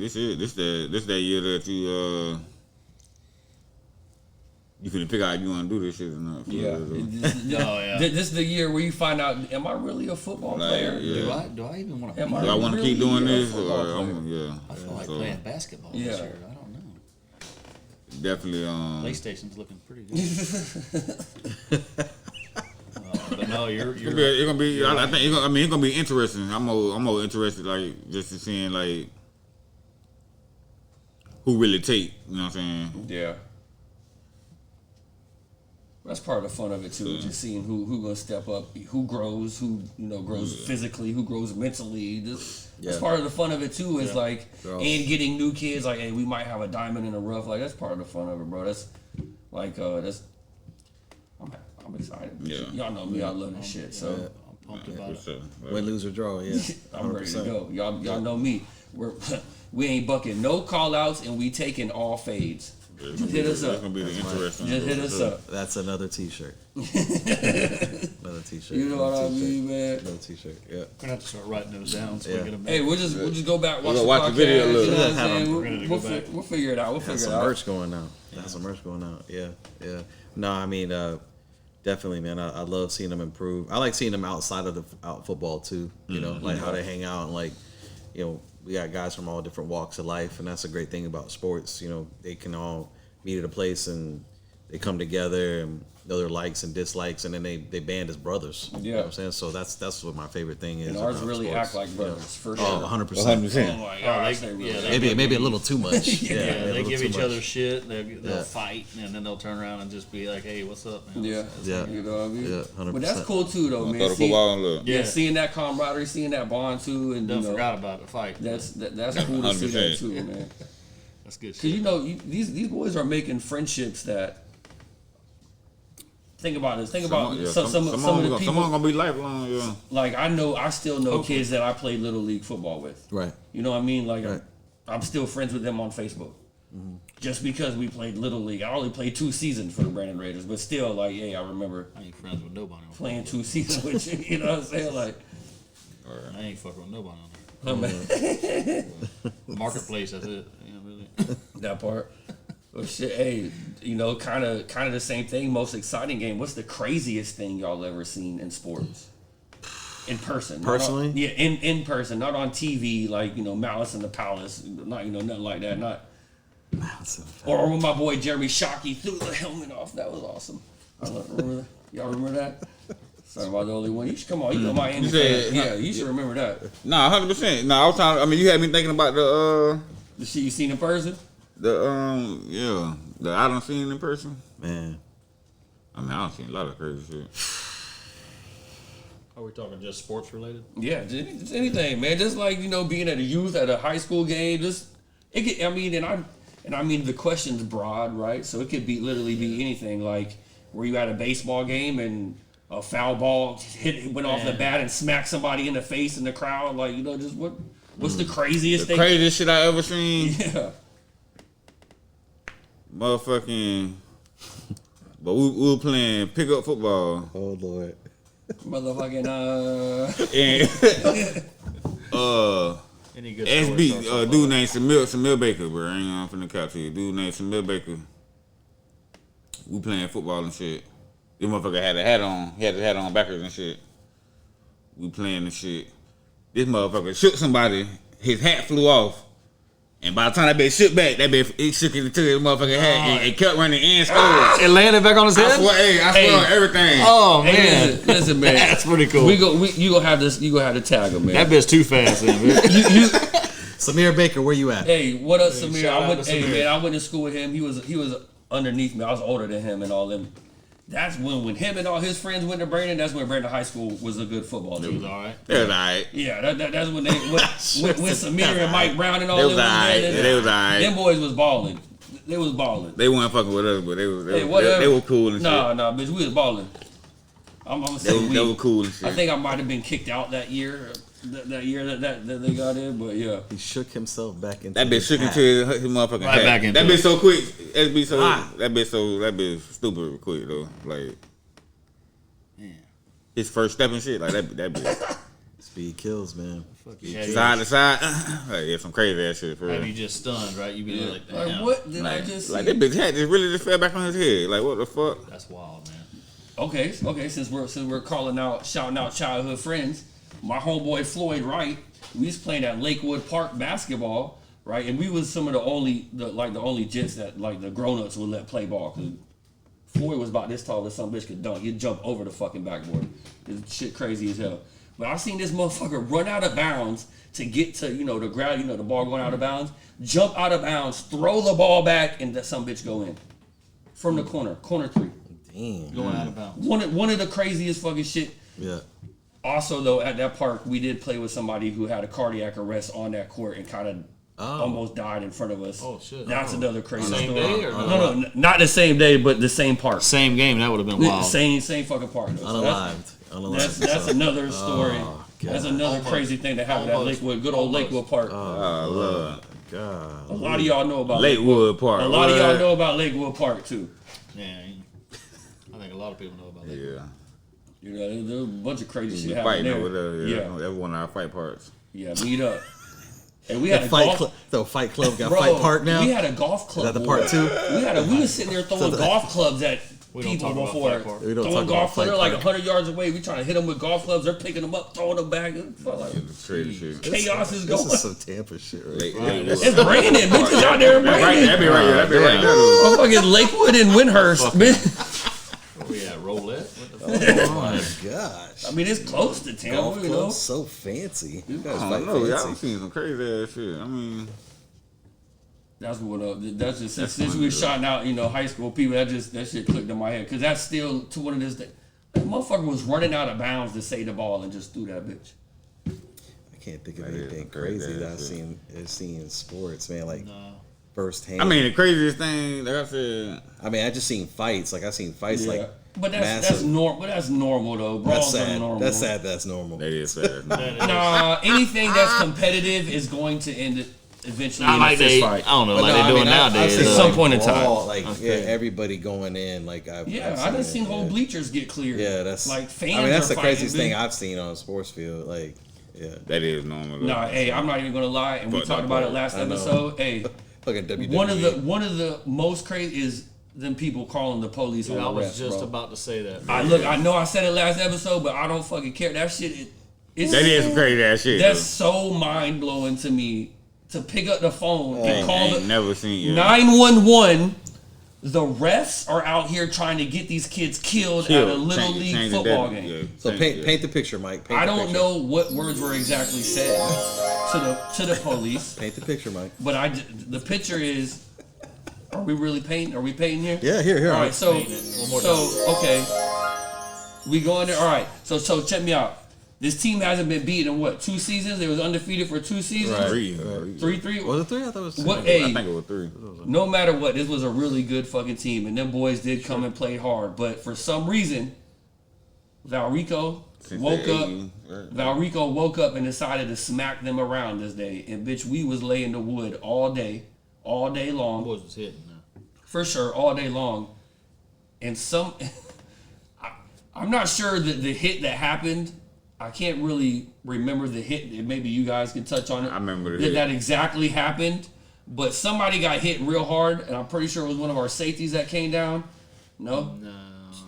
This that year that you finna figure out if you want to do this shit or not. This is the year where you find out, am I really a football player? Yeah. Do I even want to? Do I want to keep doing this? Or I feel like playing basketball this year. I don't know. Definitely. PlayStation's looking pretty good. But no, you're. It's gonna be. I think. It's gonna be interesting. I'm more interested, like just to seeing like who really take. You know what I'm saying? Yeah. That's part of the fun of it too, just seeing who gonna step up, who grows, who grows physically, who grows mentally. That's part of the fun of it too. Is like and getting new kids. Like, hey, we might have a diamond in the rough. Like that's part of the fun of it, bro. That's like that's. I'm excited. Yeah. Y'all know me. I love this shit. So I'm pumped about it. Win, lose or draw. Yeah. I'm ready to go. Y'all know me. We ain't bucking no call outs and we taking all fades. Just hit us up. That's gonna be the interesting. Just hit us up. That's another T-shirt. Another T-shirt. You know what I mean, man? Another T-shirt. Yeah. We're gonna have to start writing those down. So we get them. Hey, we'll just go back watch the video a little. You know what I'm saying? We're gonna go back. We'll figure it out. We'll figure it out. Merch going out. That's some merch going out. Yeah. No, I mean, definitely, man. I love seeing them improve. I like seeing them outside of out football too. You know, like how they hang out and like, we got guys from all different walks of life, and that's a great thing about sports. They can all meet at a place and they come together and know their likes and dislikes, and then they band as brothers. You know what I'm saying? So that's what my favorite thing is. And ours really sports. act like brothers, for sure. 100%. 100%. Oh my God. Maybe a little too much. They give each other shit. They'll fight, and then they'll turn around and just be like, "Hey, what's up, man?" Yeah. You know what I mean? Yeah, 100%. But that's cool too, though, man. Throw the football and look. Yeah, seeing that camaraderie, seeing that bond too, and Don't forgot about the fight. That's cool to see that too, man. That's good Because shit. these boys are making friendships that. Think about this. Think about some of the people. Someone gonna be lifelong. Yeah. Like I still know kids that I played little league football with. Right. You know what I mean? Like Right. I'm still friends with them on Facebook. Just because we played little league, I only played 2 seasons for the Brandon Raiders, but still, like, I remember I ain't friends with nobody. playing 2 seasons with you. You know what I'm saying? Like, I ain't fucking with nobody on there. Marketplace, that's it. Really. that part. Well, shit, hey, kind of the same thing. Most exciting game. What's the craziest thing y'all ever seen in sports? In person. Personally? In person, not on TV, like, Malice in the Palace, not, nothing like that. Not. Or when my boy Jeremy Shockey threw the helmet off. That was awesome. Remember that? Y'all remember that? Sorry about the only one. You should come on. You know my Miami fan. Yeah, you should remember that. Nah, 100%. Nah, I was trying. I mean, you had me thinking about the shit you seen in person. The I don't seen in person. Man. I mean, I don't seen a lot of crazy shit. Are we talking just sports related? Yeah, just anything, man. Just like being at a youth at a high school game. Just it could. I mean the question's broad, right? So it could literally be anything. Like were you at a baseball game and a foul ball went off the bat and smacked somebody in the face in the crowd? Like just what's the craziest thing? Craziest shit I ever seen. Yeah. Motherfucking. But we were playing pickup football. Oh Lord. Motherfucking And Any good SB dude named Samir Baker, bro. I ain't finna couch to you. Dude named Samir Baker. We playing football and shit. This motherfucker had a hat on. He had his hat on backwards and shit. We playing and shit. This motherfucker shook somebody. His hat flew off. And by the time that bitch shook back, that bitch it shook it into his motherfucking hat and kept running and scored. It landed back on his head? I swear on everything. Oh man. Hey, listen, man. That's pretty cool. You gonna have this. You gonna have to tag him, man. That bitch too fast, man. Samir Baker, where you at? Hey, what up, Samir? shout out to Hey, Samir. man, I went to school with him. He was underneath me. I was older than him and all them. That's when him and all his friends went to Brandon. That's when Brandon High School was a good football team. It was all right. It was alright. Yeah, that's when when Samir and Mike Brown and all They them was was alright. there. They was alright. Them boys was balling. They was balling. They weren't fucking with us, but they Whatever. were cool and shit. Nah, bitch, we was balling. I'm gonna say They were cool and shit. I think I might have been kicked out that year. That year that they got in, but yeah. He shook himself back into That bitch his shook hat. into his motherfucking Right hat. back into That bitch it. so quick. That bitch stupid quick though. Like his first step and shit. Like that bitch. Speed kills, man. Side to side. Like yeah, some crazy ass shit for real. Have you just stunned, right? You be like, Like damn. what did I just Like see? that bitch hat just fell back on his head. Like what the fuck? That's wild, man. Okay. Since we're shouting out childhood friends, my homeboy Floyd Wright, we was playing at Lakewood Park basketball, right? And we was some of the only gents that like the grown-ups would let play ball. Cause Floyd was about this tall that some bitch could dunk. He'd jump over the fucking backboard. This shit crazy as hell. But I seen this motherfucker run out of bounds to get to the ground, the ball going out of bounds, jump out of bounds, throw the ball back, and let some bitch go in from the corner 3. Damn. Going out of bounds. One of the craziest fucking shit. Yeah. Also, though, at that park, we did play with somebody who had a cardiac arrest on that court and kind of almost died in front of us. Oh, shit. That's another crazy Same story. day or No, not the same day, but the same park. Same game. That would have been wild. Same fucking park. Though. Unalived. That's another story. God. That's another crazy thing that happened at Lakewood, good old Lakewood Park. Oh, Lord. God. A lot of y'all know about Lakewood Park. A lot of y'all What? know about Lakewood Park too. Yeah, I think a lot of people know about that. Yeah. You know, there's a bunch of crazy shit We happening fighting there. over there. Yeah, That's one of our fight parts. yeah, meet up. And we had a Fight golf club. So Fight Club got Bro, Fight Park now. We had a golf club. Is that the war. part two? We was sitting there throwing golf clubs at We don't people talk about before. Fight Park. We don't Throwing talk golf about clubs, they're Fight like Park. 100 yards away. We trying to hit them with golf clubs. They're picking them up, throwing them back. It felt like It's crazy shit. chaos is This going. is some Tampa shit, right? Lakewood. It's raining. Bitches out there Right, raining. that be right there. That be right there. Oh, fucking Lakewood and Windhurst. Where we at? Roulette? What the fuck? Oh my gosh. I mean, it's close to Tampa, Golf you know. club so fancy. You guys I fight don't know. Y'all fancy. seen some crazy ass shit. I mean, That's what. That's just since we was shouting out, high school people. That shit clicked in my head because that's still to one of this day. That motherfucker was running out of bounds to save the ball and just threw that bitch. I can't think of That is anything some crazy crazy that ass I've seen in sports, man. Like No. firsthand. I mean, the craziest thing, like I said, I just seen fights. Like I seen fights like But that's massive. normal. But that's normal though. That's Brawls are sad. normal. That's sad. That's normal. that is sad. Nah, anything that's competitive is going to end it eventually Not in a like fist they, fight. I don't know, But like no, they doing I've nowadays. seen, At like, some point in time. brawl, like Okay. everybody going in. Like I've I done seen it, whole yeah. bleachers get cleared. Yeah, that's like fans. I mean, that's are the craziest fighting, thing man. I've seen on a sports field. Like, yeah, That is normal. though. Nah, hey, I'm not even gonna lie, and we Fuck talked that about it part. last I know. episode. Hey, fucking WWE. one of the most crazy is them people calling the police Dude, I on the was refs, just bro. about to say that. I know I said it last episode, but I don't fucking care. That shit, it's That is some crazy ass shit. that's so mind blowing to me to pick up the phone and though. call Ain't the never seen you. 911. The refs are out here trying to get these kids killed at a little league football game. So paint the picture, Mike. Paint I the don't picture. know what words were exactly said to the police, Paint the picture, Mike. but the picture is. Are we really painting? Are we painting here? Yeah, here. All right, so One more okay, we go in there. All right, so check me out. This team hasn't been beaten in what 2 seasons? They was undefeated for 2 seasons. Right. Three. 3-3. Was it 3? I thought it was 2. What? I Hey, think it was 3. no matter what, this was a really good fucking team, and them boys did come and play hard. But for some reason, Valrico woke up and decided to smack them around this day. And bitch, we was laying the wood all day long. Boys was hitting. For sure, all day long. And I'm not sure that the hit that happened, I can't really remember the hit. Maybe you guys can touch on it. I remember the hit. That exactly happened. But somebody got hit real hard, and I'm pretty sure it was one of our safeties that came down. No?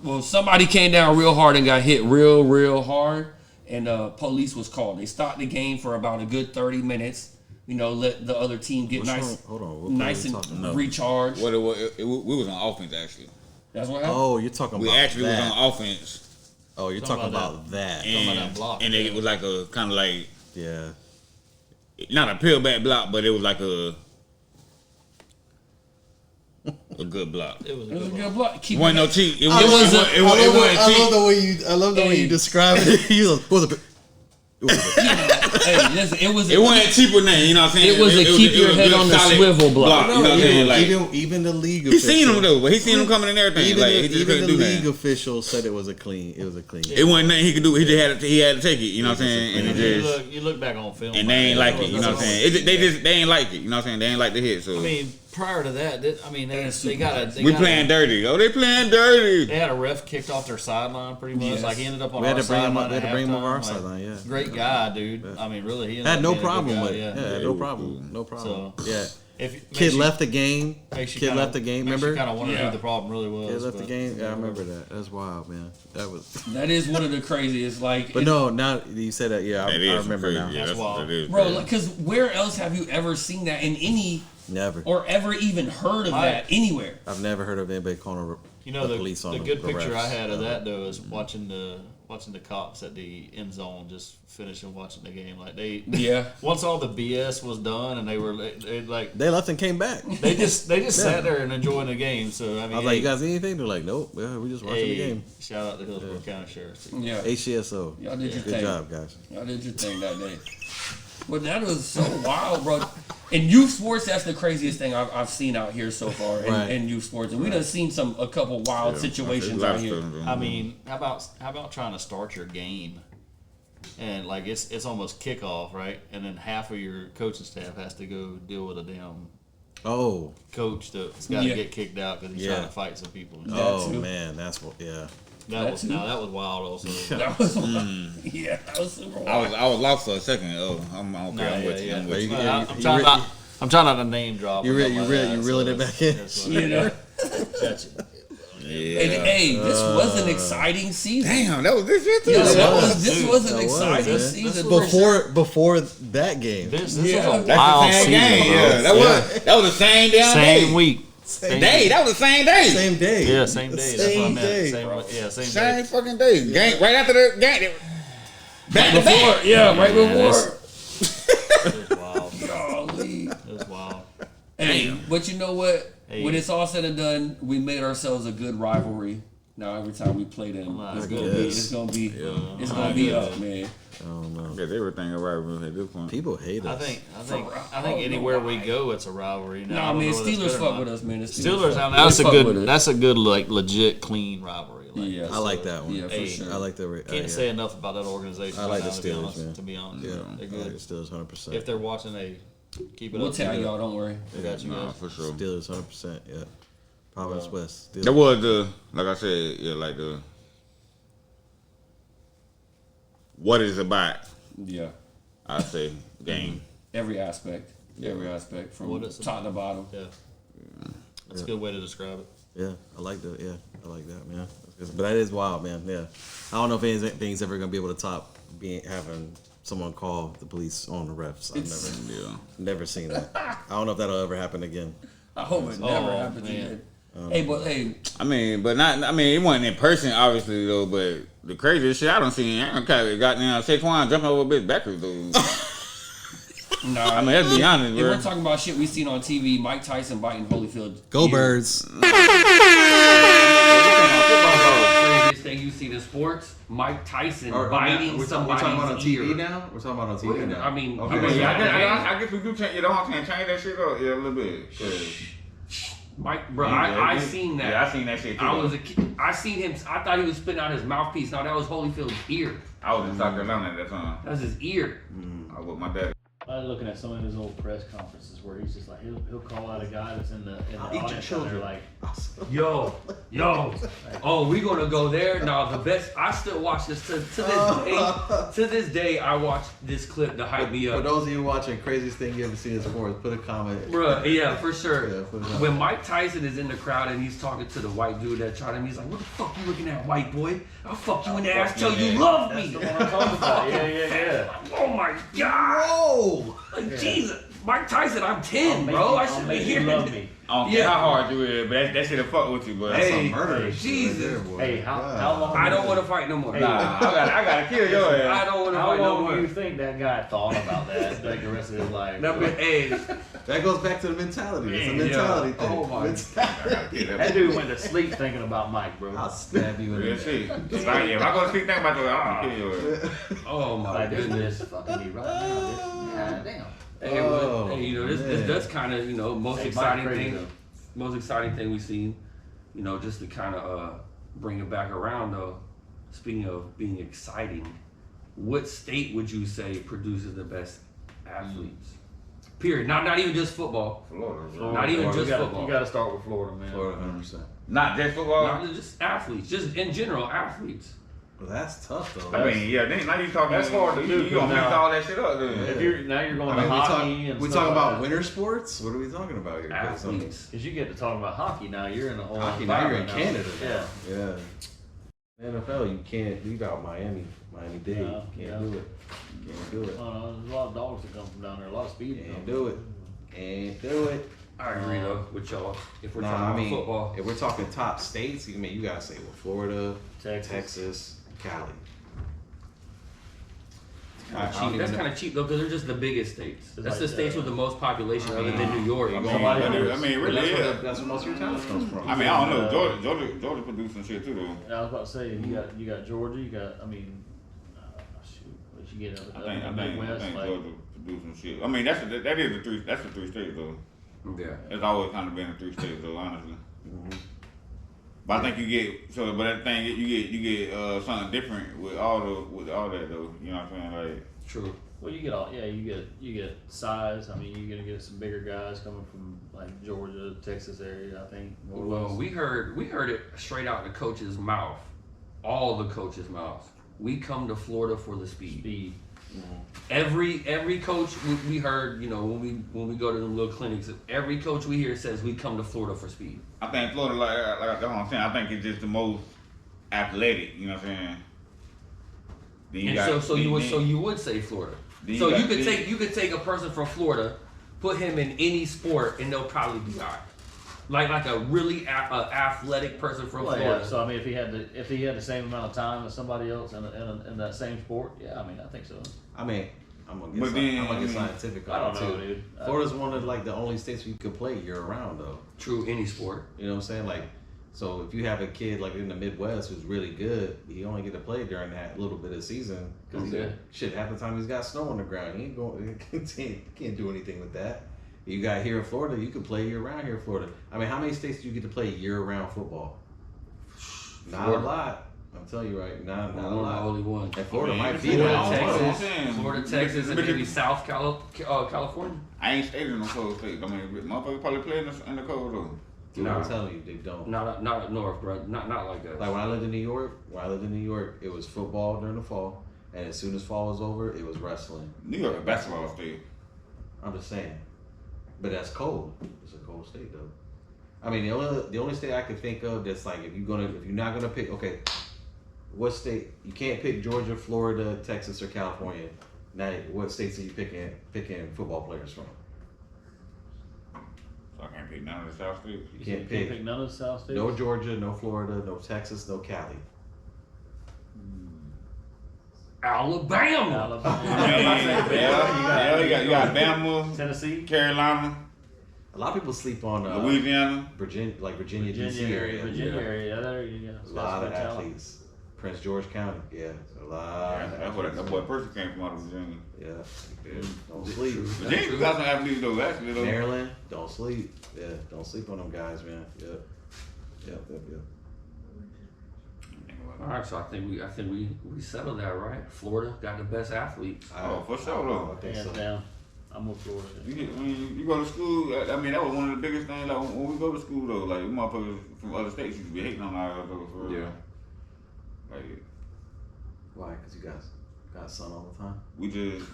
Well, somebody came down real hard and got hit real hard, and police was called. They stopped the game for about a good 30 minutes. Let the other team get Which nice, one? Hold on, what nice play and are you talking recharged. What it was, we was on offense actually. That's what happened. Oh, you're talking We about actually that. was on offense, Oh, you're talking about that. Talking about and that block. and it was like a kind of like Yeah. not a peel back block, but it was like a good block. It was a It was a good good one. block. Keep Wasn't no it- cheat. It I love wasn't the- it wasn't cheat. I love the way Hey. you describe it. You like, what was it? Hey, listen, it was. It wasn't cheaper than you know what I'm saying. It was a keep your head good on the solid swivel block. You know what I'm saying? Like even the league he official. seen him though, but he seen him coming and everything. Even, Like he just even couldn't the do league that. official said it was a clean. It was a clean. It wasn't nothing he could do. He just had to take it. You know what I'm saying? And it just You look back on film. and they ain't like it. You know what I'm saying? They ain't like it. You know what I'm saying? They ain't like the hit. So I mean, prior to that, they got a. we playing dirty. Oh, they playing dirty. They had a ref kicked off their sideline pretty much. Yes. Like he ended up on We had our to bring him sideline. up. We had to at bring him over our halftime. sideline. Yeah. Great guy, dude. I mean, really, he ended Had up no being a good problem guy, with it. yeah. Yeah, Yeah, no he problem. No problem. So, Yeah. If Kid left the game. Makes you Kid kinda- left the game. makes you Remember? kind of wonder Yeah. who the problem really was. Kid left the but- game. Yeah, I remember that. That's wild, man. That was. That is one of the craziest. Like, But no, now you said that. Yeah, I That is remember crazy. now. Yeah, That's wild. that is bro, crazy. because where else have you ever seen that in any Never. or ever even heard of that anywhere? I've never heard of anybody calling You know, the police on the good the picture refs. I had of that though is watching watching the cops at the end zone just finishing watching the game. Like they Yeah. once all the BS was done and they like They left and came back. they just sat there and enjoying the game. So I mean, I was like, you guys need anything? They're like, nope. Yeah, we just watching the game. Shout out to Hillsborough County Sheriff's. Yeah. HCSO. Y'all did your Good thing. job, guys. Y'all did your thing that day. But that was so wild, bro. In youth sports, that's the craziest thing I've seen out here so far in youth sports. And we done seen a couple wild situations out here. I mean, how about trying to start your game, and like it's almost kickoff, right? And then half of your coaching staff has to go deal with a damn coach that's got to get kicked out because he's trying to fight some people. Oh man, that's what. Yeah. That was wild also. That was wild. Yeah, that was super wild. I was lost for a second. Oh, I'm okay. I'm with you. I'm with you. I'm trying not to name drop. You reeling it back in. You know? Yeah. Hey, this was an exciting season. Damn, that was this year too. Yeah, this was an exciting season. Before that game. This Yeah. was a That's wild the same season. game. bro. Yeah, that was the same damn Same day. week. Same day. That was the same day. Same day. Yeah, same day. That's what I Same meant. day. Same Same day. fucking day. Game right after the game. Back to Before, back. yeah, right before. It was wild. Golly. It was wild. Hey, but you know what? Hey. When it's all said and done, we made ourselves a good rivalry. Now every time we play them, it's gonna be up, man. I don't know. Get everything right at this point. People hate I us. think anywhere we go, it's a rivalry. Now, I Nah, don't man, know whether it's Steelers good or fuck not. with us, man. The Steelers, fuck- that's a they fuck with good. us. That's a good, like, legit, clean rivalry. Like, Yeah. I like that one. Yeah, for Hey, sure. I like the. Can't say enough about that organization. I like right the now, Steelers, man. To be honest, Yeah, they're I like good. the Steelers 100%. If they're watching, keep it We'll up. tell keep it y'all, up. don't worry. We got you Nah, guys. for sure. Steelers 100%. Yeah. Providence West. That Steelers. was like I said, like what it's about. Yeah. I say game. Every aspect. Every aspect from What it's top to bottom. Yeah, that's a good way to describe it. Yeah, I like that. Yeah, I like that, man. But that is wild, man. Yeah, I don't know if anything's ever gonna be able to top having someone call the police on the refs. I've never seen that. I don't know if that'll ever happen again. I hope it never happens man. again. Hey, but hey, I mean, but not. I mean, it wasn't in person, obviously though. But the craziest shit I don't see, I don't goddamn Saquon jumping over a bitch backwards though. nah. I mean, let's be honest, If bro. we're talking about shit we seen on TV, Mike Tyson biting Holyfield. Go ear. Birds. Craziest thing you seen in sports, Mike Tyson biting somebody's ear. now? We're talking about on TV now. I mean, Okay. I mean, I guess we do change. You don't have to change that shit up, a little bit. Mike, bro, I seen that. Yeah, I seen that shit too. I was a kid. I seen him. I thought he was spitting out his mouthpiece. No, that was Holyfield's ear. I was in South Carolina at that time. That was his ear. I was with my dad. I was looking at some of his old press conferences where he's just like he'll call out a guy that's in the I'll eat your audience and children. they're like, Yo, oh, we gonna go there? No, the best. I still watch this to this day. To this day, I watch this clip to hype me For up. those of you watching, craziest thing you ever seen in sports, put a comment. Bruh, yeah, for sure. Yeah, for sure. When Mike Tyson is in the crowd and he's talking to the white dude that tried him, he's like, "What the fuck you looking at, white boy? I'll fuck you in the ass till you love me." yeah. Oh my god! Whoa! Like Jesus, Mike Tyson, I'm 10, bro. I should be here. Love me. I don't care Yeah. how hard you is, but that shit'll fuck with you, but That's Hey, some murder hey, shit Jesus. right there, boy. Hey, how long? I don't want to fight no more. nah, I gotta kill your I ass. don't want to How fight no long more. do you think that guy thought about that like the rest of his life? Hey, That goes back to the mentality. It's a Yeah. mentality thing. Oh my mentality. That dude went to sleep thinking about Mike, bro. I'll stab you in Real the shit. If I go to sleep thinking about that, I'll kill your ass. oh my Like, this goodness. is fucking me right now. God damn. Hey, Oh, hey, this man. that's kind of most Hey, exciting Mike thing. crazy, Most exciting thing we've seen, just to kind of bring it back around though. Speaking of being exciting, what state would you say produces the best athletes? Period. Not even just football. Florida. Not even just football. You got to start with Florida, man. Florida, 100%. Not just football. Not just athletes. Just in general, athletes. Well, that's tough though. I mean, yeah. Then now you talking. That's hard to do, You gonna mix now. all that shit up, then. If you're going I to mean, hockey and we stuff talk like about that. winter sports. What are we talking about here? Athletes. Because you get to talk about hockey now. You're in a whole Hockey, now you're in environment Canada. Yeah. Yeah. NFL, you can't leave out Miami Dade. Yeah, Can't do it. Can't do it. There's a lot of dogs that come from down there. A lot of speed. Can't do it. Can't do it. I agree though with y'all. If we're Nah, talking I about mean, football, if we're talking top states, you gotta say Florida, Texas. Texas, Cali. That's kind of cheap though, because they're just the biggest states. It's That's like, the states with the most population, other than New York. I Somebody- mean, really, That's where most of your talent comes from. I mean, I don't know. Georgia produced some shit too, though. I was about to say you got Georgia. You got shoot, what you get I think Midwest, like, Georgia produced some shit. I mean, that's the three states though. Yeah. It's always kind of been the three states though, honestly. But I think you get but that thing you get something different with all that though. You know what I'm saying? Like True. well, you get size. I mean, you're gonna get some bigger guys coming from like Georgia, Texas area. I think. Well, we heard it straight out the coach's mouth, all the coach's mouth. We come to Florida for the speed. Every coach we heard, you know, when we go to the little clinics, every coach we hear says we come to Florida for speed. I think Florida, like that's what I'm saying. I think it's just the most athletic. You know what I'm saying? And so you would say Florida. So you could take a person from Florida, put him in any sport, and they'll probably be alright. Like a really athletic person from Well, Florida. yeah, so I mean, if he had the same amount of time as somebody else in that same sport, yeah, I mean, I think so. I mean, I'm gonna But get scientific I on don't it know, too. dude. Florida's one of like the only states where you can play year round though. True, any sport. You know what I'm saying? Like, so if you have a kid like in the Midwest who's really good, he only get to play during that little bit of season because shit, half the time he's got snow on the ground. He ain't going, he can't do anything with that. You got here in Florida, you can play year round here in Florida. I mean, how many states do you get to play year round football? Not a lot. I'm telling you right, not a lot. Only one. And Florida might be Florida, Texas, and maybe South California. I ain't stayed in no cold state. I mean, motherfuckers probably play in the cold though. Dude, No. I'm telling you, they don't. Not up north, bro. Not like us. Like when I lived in New York, it was football during the fall, and as soon as fall was over, it was wrestling. New York a basketball state. I'm just saying, but that's cold. It's a cold state though. I mean, the only state I can think of that's like if you're not gonna pick, okay, what state? You can't pick Georgia, Florida, Texas, or California. Now, what states are you picking football players from? So I can't pick none of the South states. You can't pick pick none of the South states. no Georgia, no Florida, no Texas, no Cali. Alabama. Alabama. You got Bama, Tennessee, Carolina, A lot of people sleep on Louisiana, Virginia, DC area. Virginia area. Yeah, there you go. A lot of athletes. Prince George County, yeah, a lot. of that's where athletes. that boy Percy came from out of Virginia. Yeah, don't sleep. Virginia got some athletes though, actually though. Maryland, don't sleep. Yeah, don't sleep on them guys, man. Yep. All right, so I think we settled that, right? Florida got the best athletes. Oh, for sure though. I think Hands so. down. I'm with Florida. You go to school. I mean, that was one of the biggest things. Like when we go to school though, like motherfuckers from other states used to be hating on our though. For real. Yeah. Like Why? Because you guys got sun all the time. we just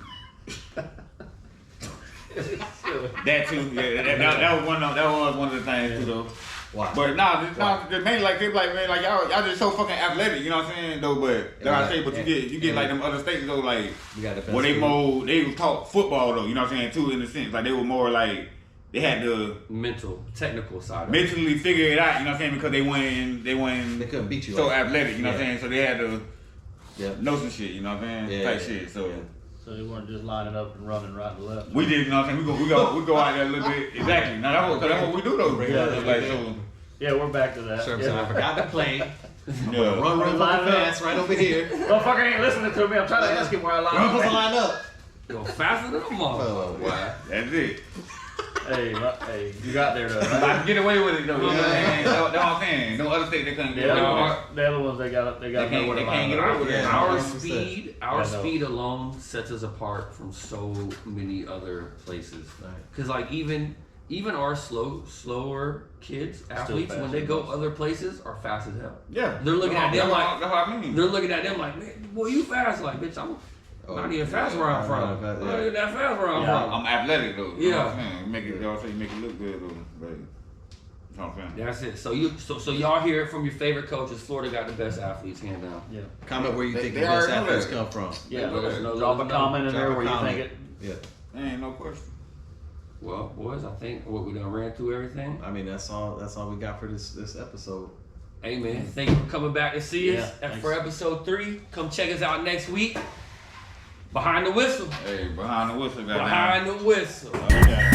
that too. Yeah, that was one of the things too though. Why? But just mainly like people like man, like y'all just so fucking athletic, you know what I'm saying though. But Yeah, I say, but you get like them other states though, like you got the best. where food. they was taught football though, you know what I'm saying too, in a sense, like they were more like they had to Mental, technical side. of it. mentally figure it out, you know what I'm saying, because they They went couldn't beat you. so like that. athletic, you know what I'm Yeah. saying, so they had to Yeah. know some shit, you know what I'm saying, Yeah, type yeah, shit. So yeah. So they weren't just lining up and running right and left. we did, you know what I'm saying, we go out there a little bit, exactly. Now that's what we do though, Yeah, like so. Yeah, we're back to that. Sure, Yeah. I forgot to play. Yeah. Run Line fucking up. fast right over here. Motherfucker ain't listening to me. I'm trying to ask him where I line Run up. supposed to line up. Go faster than a motherfucker. boy. That's it. Hey, you got there though. I Right? can get away with it though, you know what I'm saying? That's what I'm saying. No other state they couldn't get The away with other, it. the other ones they got They know can't- where to they line can't up. get away with it. Our 100%. speed, I our know. speed alone sets us apart from so many other places. Right. Cause like even our slower kids, athletes, when faster they go than us. other places, are fast as hell. Yeah. They're looking at them like that's what I mean. they're looking at them like, man, boy, you fast, like bitch. I'm not even fast where I'm from. not I'm not even that fast where I'm Yeah. from. I'm athletic though. You know Yeah. what I'm saying? Make it, y'all say you make it look good though. But, you know what I'm saying? That's it. So y'all hear it from your favorite coaches. Florida got the best athletes, hand down. Yeah. Comment where you They- think they the best already know athletes that. come from. Yeah. Let us know, Drop let a us know. comment in Drop there a where you comment. think it. Yeah. There ain't no question. Well, boys, I think we done ran through everything. I mean, that's all we got for this episode. Hey man, thank you for coming back to see us Yeah, for thanks. episode 3. Come check us out next week. Behind the whistle. Hey, behind the whistle, goddamn. Behind the whistle. Okay.